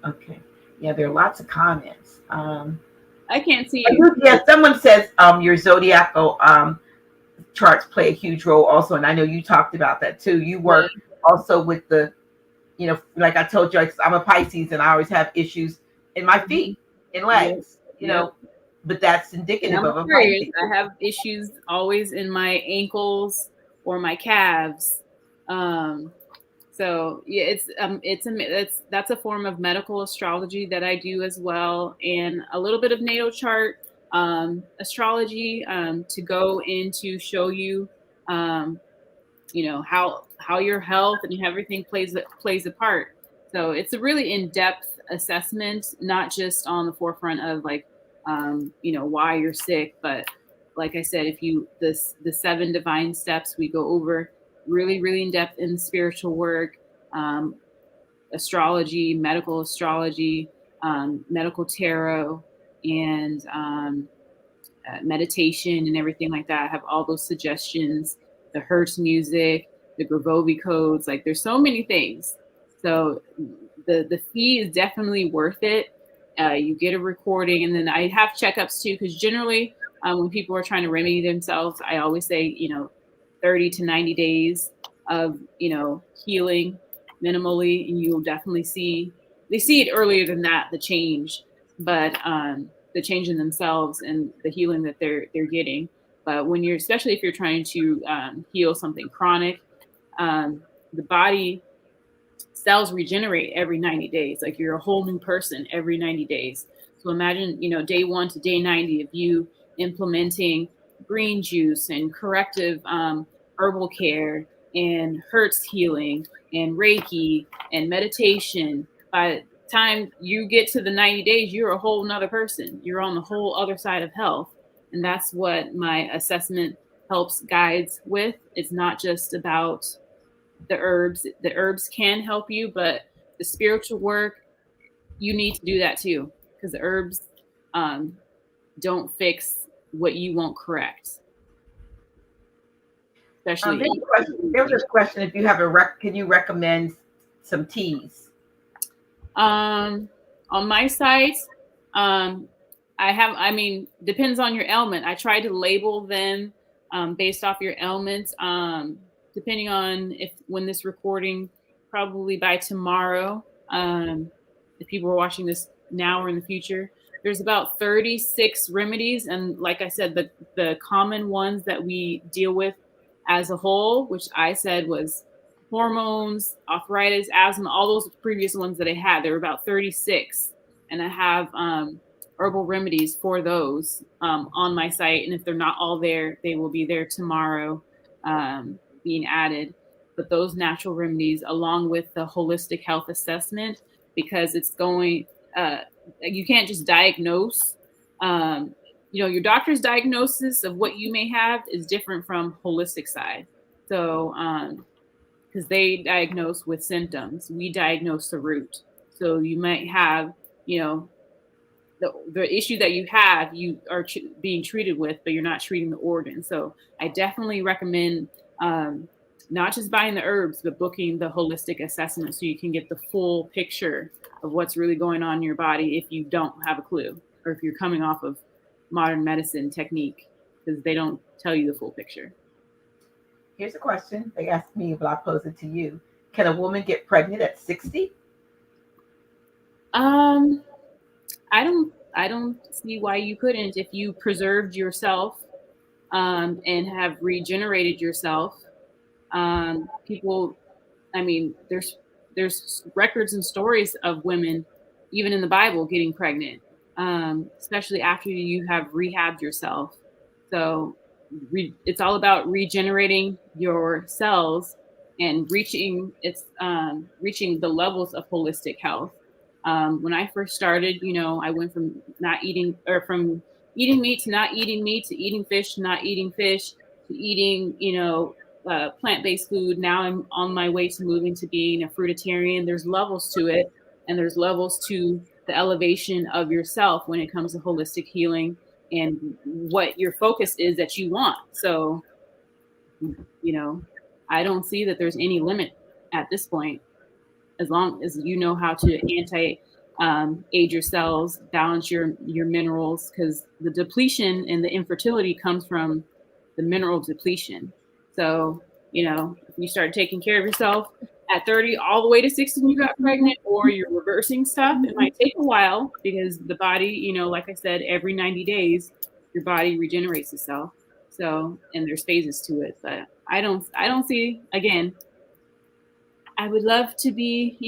Okay. Yeah, there are lots of comments. I can't see you. Yeah, someone says your zodiacal charts play a huge role also, and I know you talked about that too. You work also with the, like I told you, I'm a Pisces, and I always have issues in my feet and legs. But that's indicative of a Pisces. I have issues always in my ankles or my calves. So yeah, that's a form of medical astrology that I do as well, and a little bit of natal chart astrology to go into show you, how your health and everything plays a part. So it's a really in-depth assessment, not just on the forefront of like, why you're sick, but like I said, if the 7 divine steps we go over really, really in depth in spiritual work, astrology, medical tarot, and meditation and everything like that. I have all those suggestions, the Hertz music, the Gravovi codes. Like, there's so many things. So the fee is definitely worth it. You get a recording, and then I have checkups too, because generally when people are trying to remedy themselves, I always say 30 to 90 days of healing minimally, and you'll definitely see it earlier than that, the change, but the change in themselves and the healing that they're getting. But when especially if you're trying to heal something chronic, the body cells regenerate every 90 days. Like, you're a whole new person every 90 days. So imagine, day 1 to day 90 of you implementing green juice and corrective herbal care and Hertz healing and Reiki and meditation. By the time you get to the 90 days, you're a whole nother person. You're on the whole other side of health. And that's what my assessment helps guides with. It's not just about the herbs. The herbs can help you, but the spiritual work, you need to do that too, because the herbs don't fix what you won't correct. Especially there was a question: if you have can you recommend some teas? On my site, depends on your ailment. I try to label them based off your ailments. Depending on when this recording, probably by tomorrow, if people are watching this now or in the future. There's about 36 remedies, and like I said, the common ones that we deal with as a whole, which I said was hormones, arthritis, asthma, all those previous ones that I had. There were about 36, and I have herbal remedies for those on my site. And if they're not all there, they will be there tomorrow, being added. But those natural remedies, along with the holistic health assessment, because it's going, you can't just diagnose. Your doctor's diagnosis of what you may have is different from holistic side. So, because they diagnose with symptoms, we diagnose the root. So you might have, the issue that you have, you are being treated with, but you're not treating the organ. So I definitely recommend not just buying the herbs, but booking the holistic assessment so you can get the full picture of what's really going on in your body if you don't have a clue, or if you're coming off of modern medicine technique, because they don't tell you the full picture. Here's a question. They asked me, but I pose it to you. Can a woman get pregnant at 60? I don't see why you couldn't, if you preserved yourself and have regenerated yourself. People, I mean, there's records and stories of women, even in the Bible, getting pregnant, especially after you have rehabbed yourself. So it's all about regenerating your cells and reaching the levels of holistic health. When I first started, I went from eating meat to not eating meat, to eating fish to not eating fish, to eating, plant-based food. Now I'm on my way to moving to being a fruitarian. There's levels to it, and there's levels to the elevation of yourself when it comes to holistic healing and what your focus is that you want. So, I don't see that there's any limit at this point, as long as you know how to age your cells, balance your minerals, because the depletion and the infertility comes from the mineral depletion. So, if you start taking care of yourself at 30 all the way to 60 and you got pregnant, or you're reversing stuff, it might take a while, because the body, like I said, every 90 days, your body regenerates itself. So, and there's phases to it, but I don't see, again, I would love to be,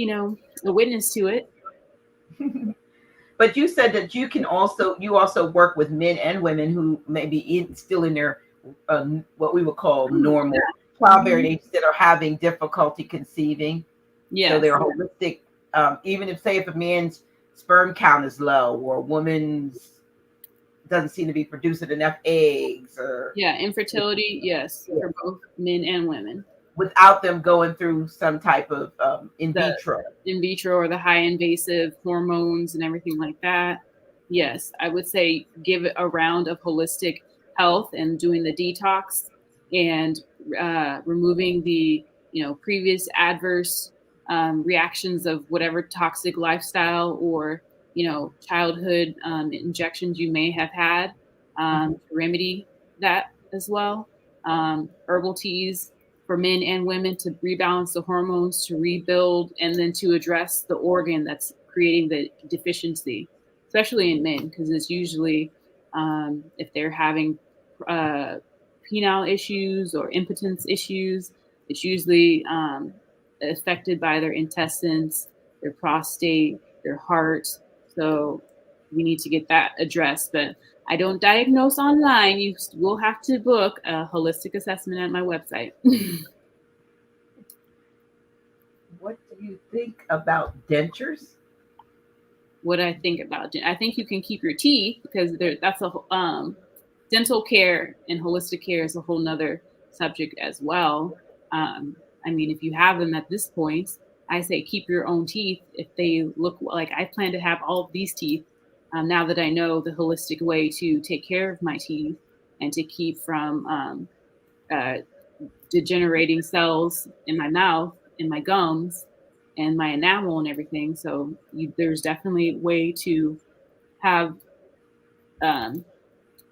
a witness to it. But you said that you also work with men and women who may be still in their what we would call normal childbearing age, that are having difficulty conceiving. Yeah. So they're holistic. Even if a man's sperm count is low, or a woman's doesn't seem to be producing enough eggs, or infertility, yes, for both men and women, without them going through some type of in vitro or the high invasive hormones and everything like that. Yes, I would say give it a round of holistic health and doing the detox and removing the previous adverse reactions of whatever toxic lifestyle or childhood injections you may have had, to remedy that as well. Herbal teas for men and women to rebalance the hormones, to rebuild, and then to address the organ that's creating the deficiency, especially in men, because it's usually if they're having penile issues or impotence issues, it's usually affected by their intestines, their prostate, their heart. So we need to get that addressed. But I don't diagnose online. You will have to book a holistic assessment at my website. What do you think about dentures? What I think about I think you can keep your teeth, because that's a dental care and holistic care is a whole nother subject as well. I mean, if you have them at this point, I say keep your own teeth if they look like I plan to have all of these teeth. Now that I know the holistic way to take care of my teeth and to keep from degenerating cells in my mouth, in my gums, and my enamel and everything. So there's definitely a way to have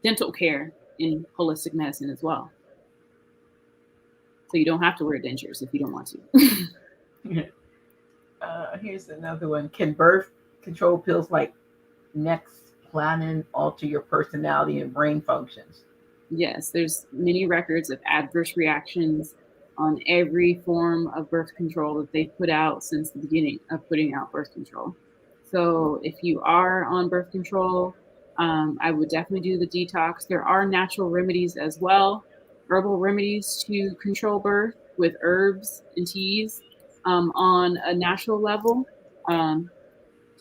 dental care in holistic medicine as well. So you don't have to wear dentures if you don't want to. Here's another one. Can birth control pills like next planning alter your personality and brain functions? Yes, there's many records of adverse reactions on every form of birth control that they've put out since the beginning of putting out birth control. So if you are on birth control, I would definitely do the detox. There are natural remedies as well, herbal remedies to control birth with herbs and teas on a natural level um,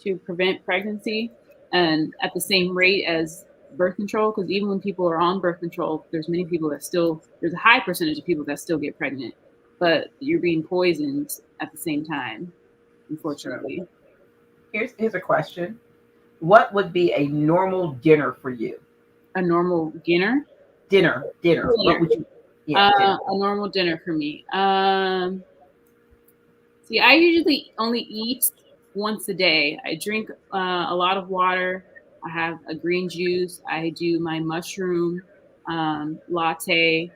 to prevent pregnancy and at the same rate as birth control, because even when people are on birth control, there's many people that still, there's a high percentage of people that still get pregnant, but you're being poisoned at the same time, unfortunately. Here's a question. What would be a normal dinner for you? A normal dinner? Dinner. What would you? Yeah, dinner. A normal dinner for me. See, I usually only eat once a day. I drink a lot of water. I have a green juice. I do my mushroom latte,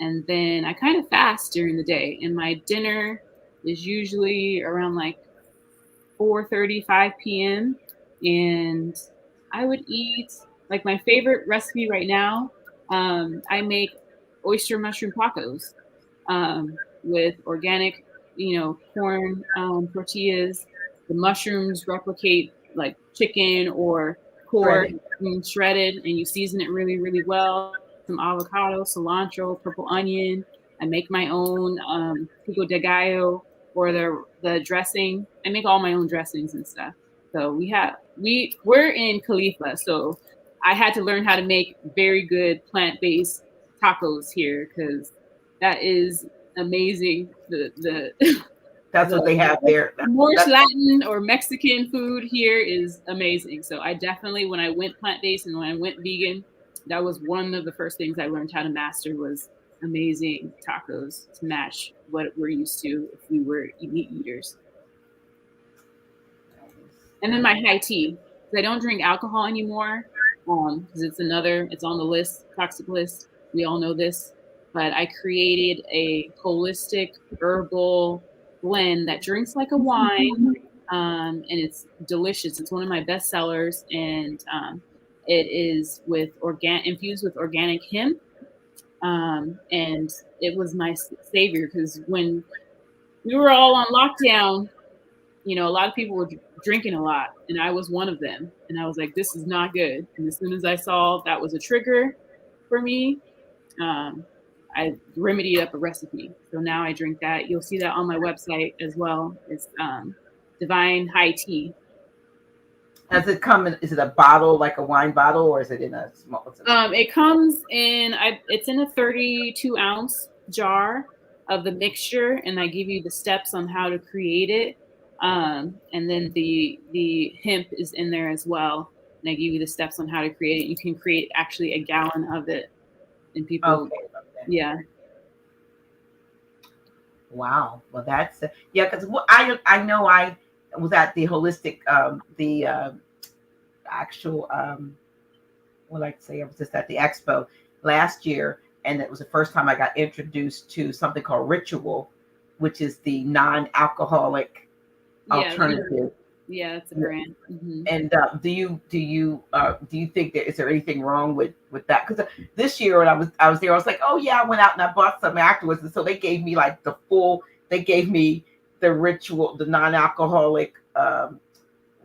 and then I kind of fast during the day. And my dinner is usually around like 4:35 p.m. And I would eat like my favorite recipe right now. I make oyster mushroom tacos with organic, corn tortillas. The mushrooms replicate like chicken or pork shredded, and you season it really, really well. Some avocado, cilantro, purple onion. I make my own pico de gallo or the dressing. I make all my own dressings and stuff. So we're in Khalifa, so I had to learn how to make very good plant-based tacos here because that is amazing. That's what they have there. Moorish Latin or Mexican food here is amazing. So I definitely, when I went plant-based and when I went vegan, that was one of the first things I learned how to master was amazing tacos to match what we're used to if we were meat eaters. And then my high tea, because I don't drink alcohol anymore, because it's on the list, toxic list. We all know this, but I created a holistic herbal blend that drinks like a wine, and it's delicious. It's one of my best sellers, and it is infused with organic hemp, and it was my savior because when we were all on lockdown, a lot of people were drinking a lot, and I was one of them. And I was like, this is not good. And as soon as I saw that was a trigger for me, I remedied up a recipe. So now I drink that. You'll see that on my website as well. It's Divine High Tea. Does it come in? Is it a bottle, like a wine bottle, or is it in a small? It comes in. It's in a 32-ounce jar of the mixture, and I give you the steps on how to create it. And then the hemp is in there as well, and I give you the steps on how to create it. You can create actually a gallon of it, and people, yeah. Wow. Well, that's because I know I was at the holistic actual I was just at the expo last year, and it was the first time I got introduced to something called Ritual, which is the non-alcoholic alternative. Yeah, it's a brand. Mm-hmm. And do you think is there anything wrong with that? Because this year when I was there, I was like, oh yeah, I went out and I bought some afterwards, and so they gave me like they gave me the Ritual, the non-alcoholic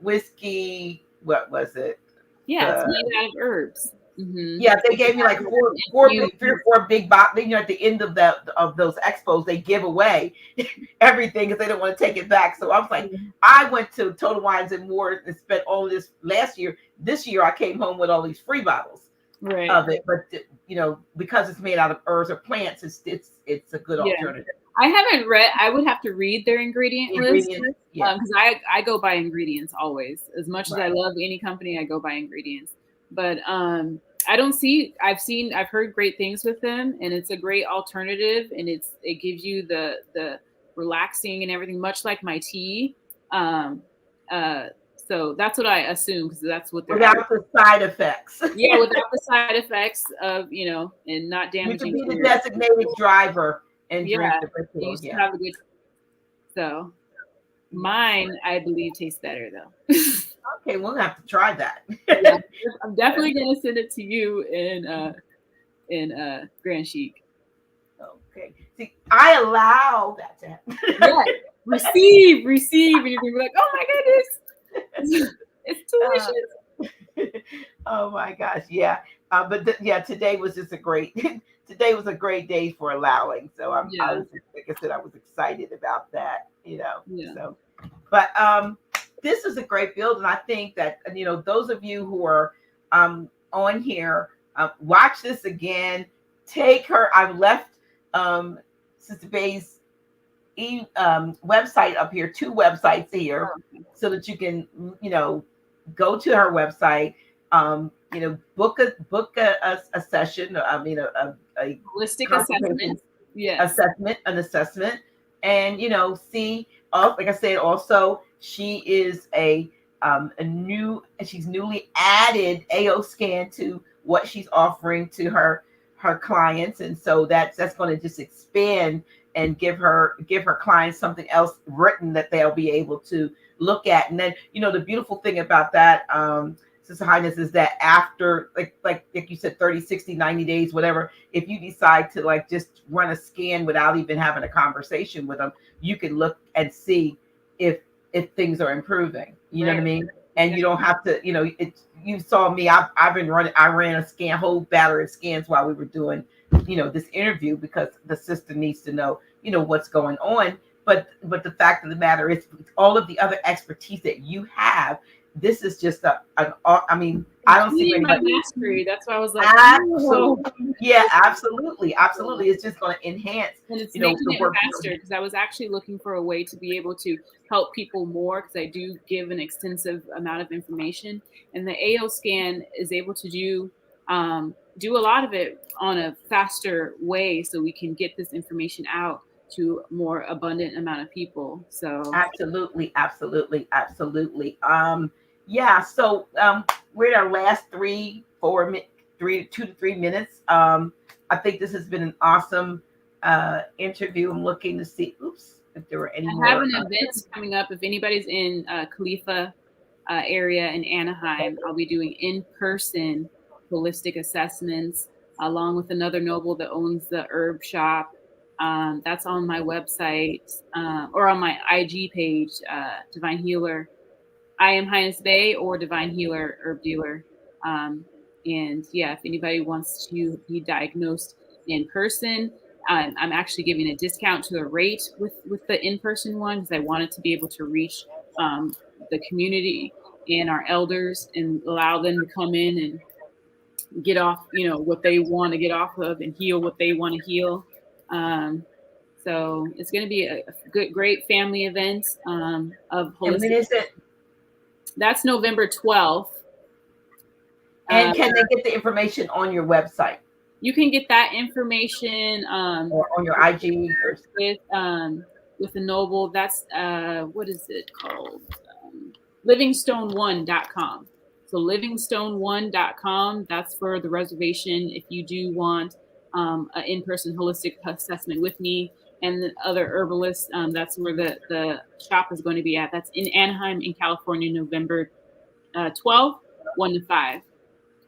whiskey. What was it? Yeah, it's made out of herbs. Mm-hmm. Yeah, they gave me like three or four big bottles. At the end of those expos, they give away everything because they don't want to take it back. So I was like, I went to Total Wines and More and spent all this last year. This year, I came home with all these free bottles of it. But because it's made out of herbs or plants, it's a good alternative. I haven't read. I would have to read their ingredient list because I go by ingredients always. As much as I love any company, I go by ingredients. But I don't see. I've heard great things with them, and it's a great alternative, and it gives you the relaxing and everything, much like my tea. So that's what I assume because that's what they're without the side effects. Yeah, without the side effects of and not damaging. You can be the designated driver and drink the Ritual. You have a good. So mine, I believe, tastes better though. Okay, we'll have to try that. Yeah, I'm definitely gonna send it to you in Grand Chic. Okay. See, I allow that to happen. Yeah, receive, and you're gonna be like, oh my goodness, it's delicious. Oh my gosh, yeah. But today was just a great. Today was a great day for allowing. So I Yeah, was, like I said, I was excited about that. yeah. So, but this is a great build, and I think that those of you who are on here, watch this again. Take her. I've left Sister Bey's website up here, 2 websites here, so that you can go to her website, book a session. I mean a Holistic consultation, assessment. Yes. an assessment, and see. Like I said, also she is she's newly added AO scan to what she's offering to her clients, and so that's going to just expand and give her clients something else written that they'll be able to look at. And then the beautiful thing about that, Sister Highness, is that after like you said, 30, 60, 90 days, whatever, if you decide to just run a scan without even having a conversation with them, you can look and see if things are improving. You know what I mean? And you don't have to, you saw me. I ran a whole battery of scans while we were doing, this interview, because the sister needs to know, what's going on. But the fact of the matter is, all of the other expertise that you have, this is just I don't see my anybody. mastery. That's why I was like, absolutely, yeah, absolutely. It's just going to enhance, and it's the making it work. faster, because I was actually looking for a way to be able to help people more, because I do give an extensive amount of information, and the AO scan is able to do a lot of it on a faster way, so we can get this information out to a more abundant amount of people. So absolutely. Yeah. So we're in our last 2 to 3 minutes. I think this has been an awesome interview. I'm looking to see, if there were any more. I have an event coming up. If anybody's in Khalifa area in Anaheim, I'll be doing in-person holistic assessments along with another noble that owns the herb shop. That's on my website or on my IG page, Divine Healer. I am Highness Bey or Divine Healer Herb Dealer. And yeah, if anybody wants to be diagnosed in person, I'm actually giving a discount to the rate with the in-person one, because I wanted to be able to reach the community and our elders and allow them to come in and get off, what they want to get off of, and heal what they want to heal. So it's going to be a great family event of holistic. And when is it? That's November 12th. And can they get the information on your website? You can get that information or on your IG with the noble. That's what is it called? Livingstone1.com. So livingstone1.com. That's for the reservation if you do want an in-person holistic assessment with me and the other herbalists. That's where the shop is going to be at. That's in Anaheim, in California, November 12th, 1 to 5.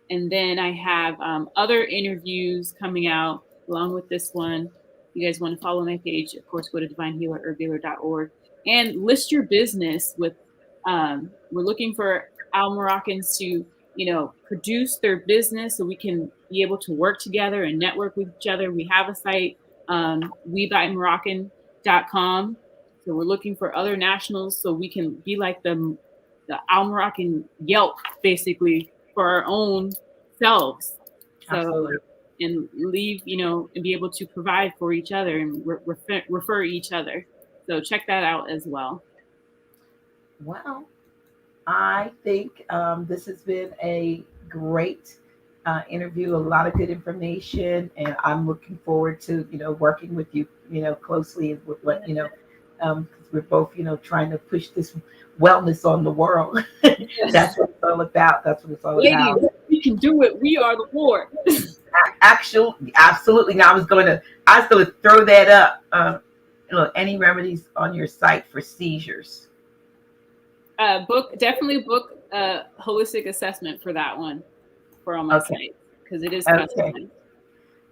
And then I have other interviews coming out along with this one. If you guys want to follow my page, of course, go to divinehealerherbdealer.org and list your business with, we're looking for Al Moroccans to, produce their business so we can be able to work together and network with each other. We have a site, WeBuyMoroccan.com. So we're looking for other nationals so we can be like the Al Moroccan Yelp, basically, for our own selves. So, absolutely. And leave, and be able to provide for each other and refer each other. So check that out as well. Well, I think this has been a great interview, a lot of good information, and I'm looking forward to, working with you, closely with what, because we're both, trying to push this wellness on the world. Yes. That's what it's all about. Ladies, about. We can do it. We are the Lord. Actually, absolutely. Now I was going to throw that up. Any remedies on your site for seizures? Definitely book holistic assessment for that one for all my sites because it is customized.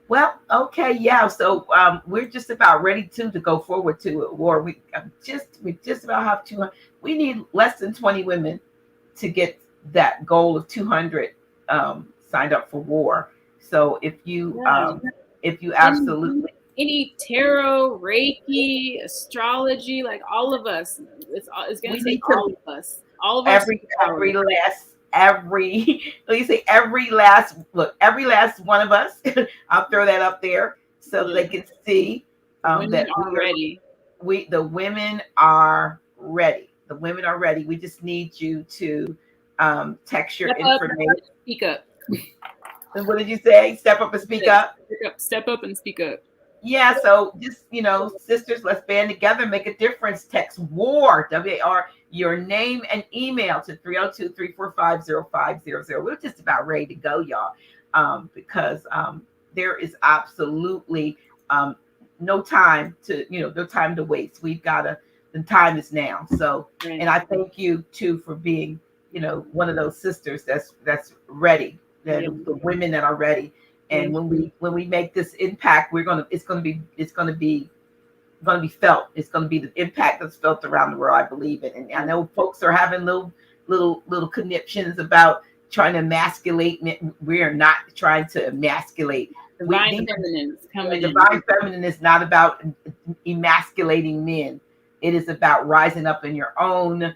Well, okay, yeah. So we're just about ready to go forward to it. War. We just about have 200. We need less than 20 women to get that goal of 200 signed up for war. So if you absolutely any tarot, Reiki, astrology, like all of us, it's going to take all of us. All of us. Every last one of us. I'll throw that up there so that they can see that are ready. The women are ready. The women are ready. We just need you to text your information. Speak up. And what did you say? Step up and speak up. Step up and speak up. Yeah, so just, sisters, let's band together, make a difference. Text WAR, W-A-R, your name and email to 302-345-0500. We're just about ready to go, y'all, because there is absolutely no time to waste. We've got the time is now. So, and I thank you too for being, one of those sisters that's ready, the women that are ready. And when we make this impact, it's gonna be felt. It's gonna be the impact that's felt around the world. I believe it. And I know folks are having little conniptions about trying to emasculate. We are not trying to emasculate. Divine feminine is coming. Divine feminine is not about emasculating men. It is about rising up in your own,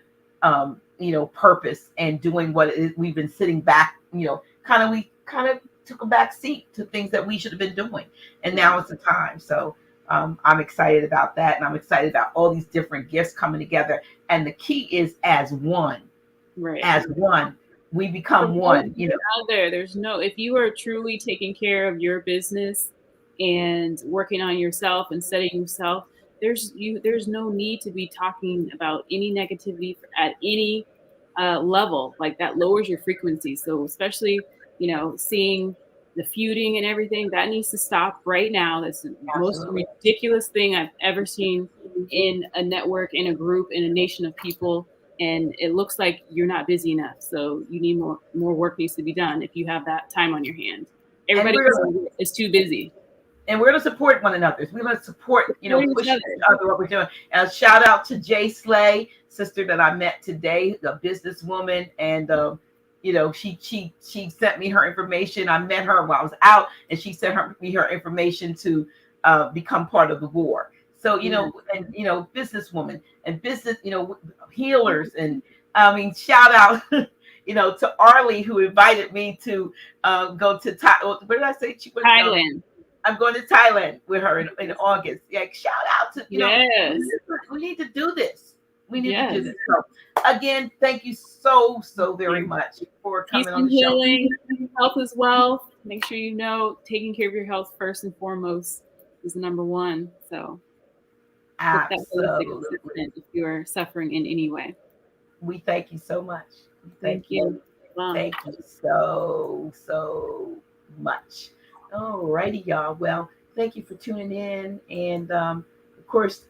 purpose and doing what it is. We've been sitting back. We kind of took a back seat to things that we should have been doing, and now it's the time. So I'm excited about that, and I'm excited about all these different gifts coming together. And the key is as one, as one, we become one. There's no, if you are truly taking care of your business and working on yourself and setting yourself, there's no need to be talking about any negativity at any level. Like that lowers your frequency. So especially seeing the feuding and everything, that needs to stop right now. That's the most ridiculous thing I've ever seen in a network, in a group, in a nation of people. And it looks like you're not busy enough. So you need more work needs to be done if you have that time on your hand. Everybody is too busy. And we're going to support one another. We're going to support, push each other what we're doing. And shout out to Jay Slay, sister that I met today, the businesswoman, and she sent me her information. I met her while I was out, and she sent me her information to become part of the war. So, businesswoman and business, healers. And shout out, to Arlie, who invited me to go to Thailand. Where did I say she was? Thailand. I'm going to Thailand with her in August. Like, shout out to, yes. We need to do this. We need to do this. So, again, thank you so very much for coming on the show. Healing, health is wealth. Make sure taking care of your health first and foremost is number one. So, absolutely. If you are suffering in any way, we thank you so much. Thank you. Thank you so much. All righty, y'all. Well, thank you for tuning in, and of course,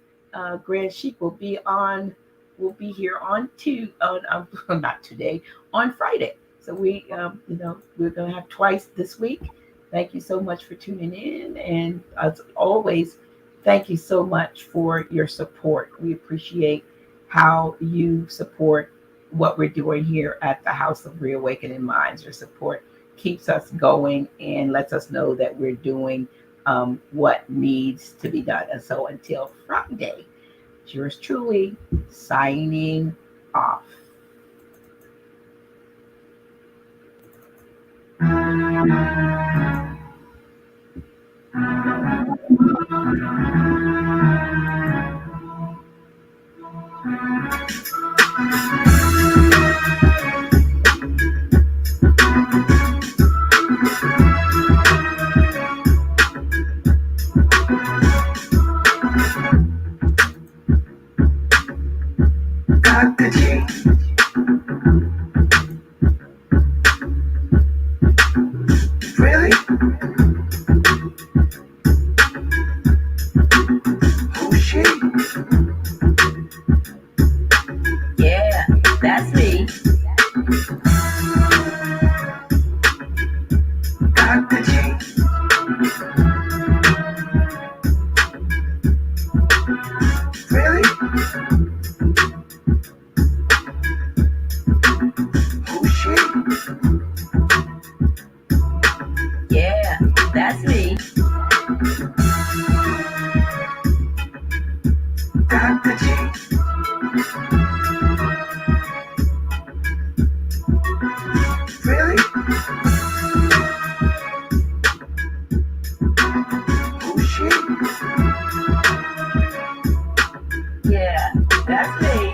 Grand Sheik will be here on not today, on Friday. So we're gonna have twice this week. Thank you so much for tuning in, and as always, thank you so much for your support. We appreciate how you support what we're doing here at the House of Reawakening Minds. Your support keeps us going and lets us know that we're doing what needs to be done. And so until Friday, yours truly, signing off. Really? Oh shit. Yeah, that's me. Dr. G. Really? Who's she? Yeah, that's me. Dr. G. Really? Who's she? Yeah, that's me.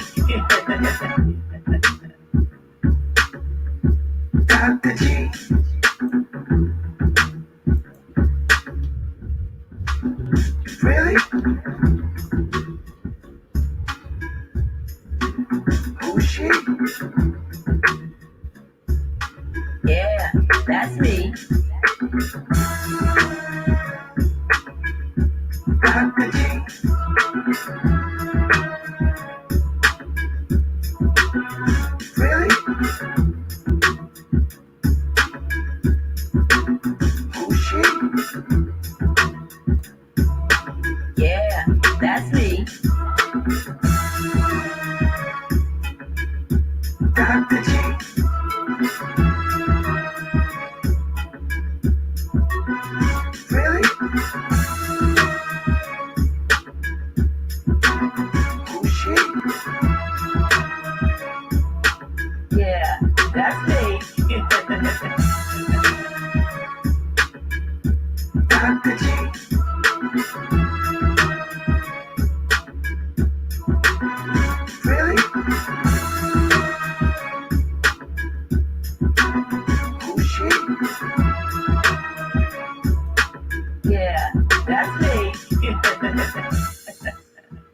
Dr. G. Really? Who's she? Yeah, that's me. Dr. G. Really? Who's she? Yeah, that's me. Dr. G. Really? Who's she? Yeah, that's me. Dr. G.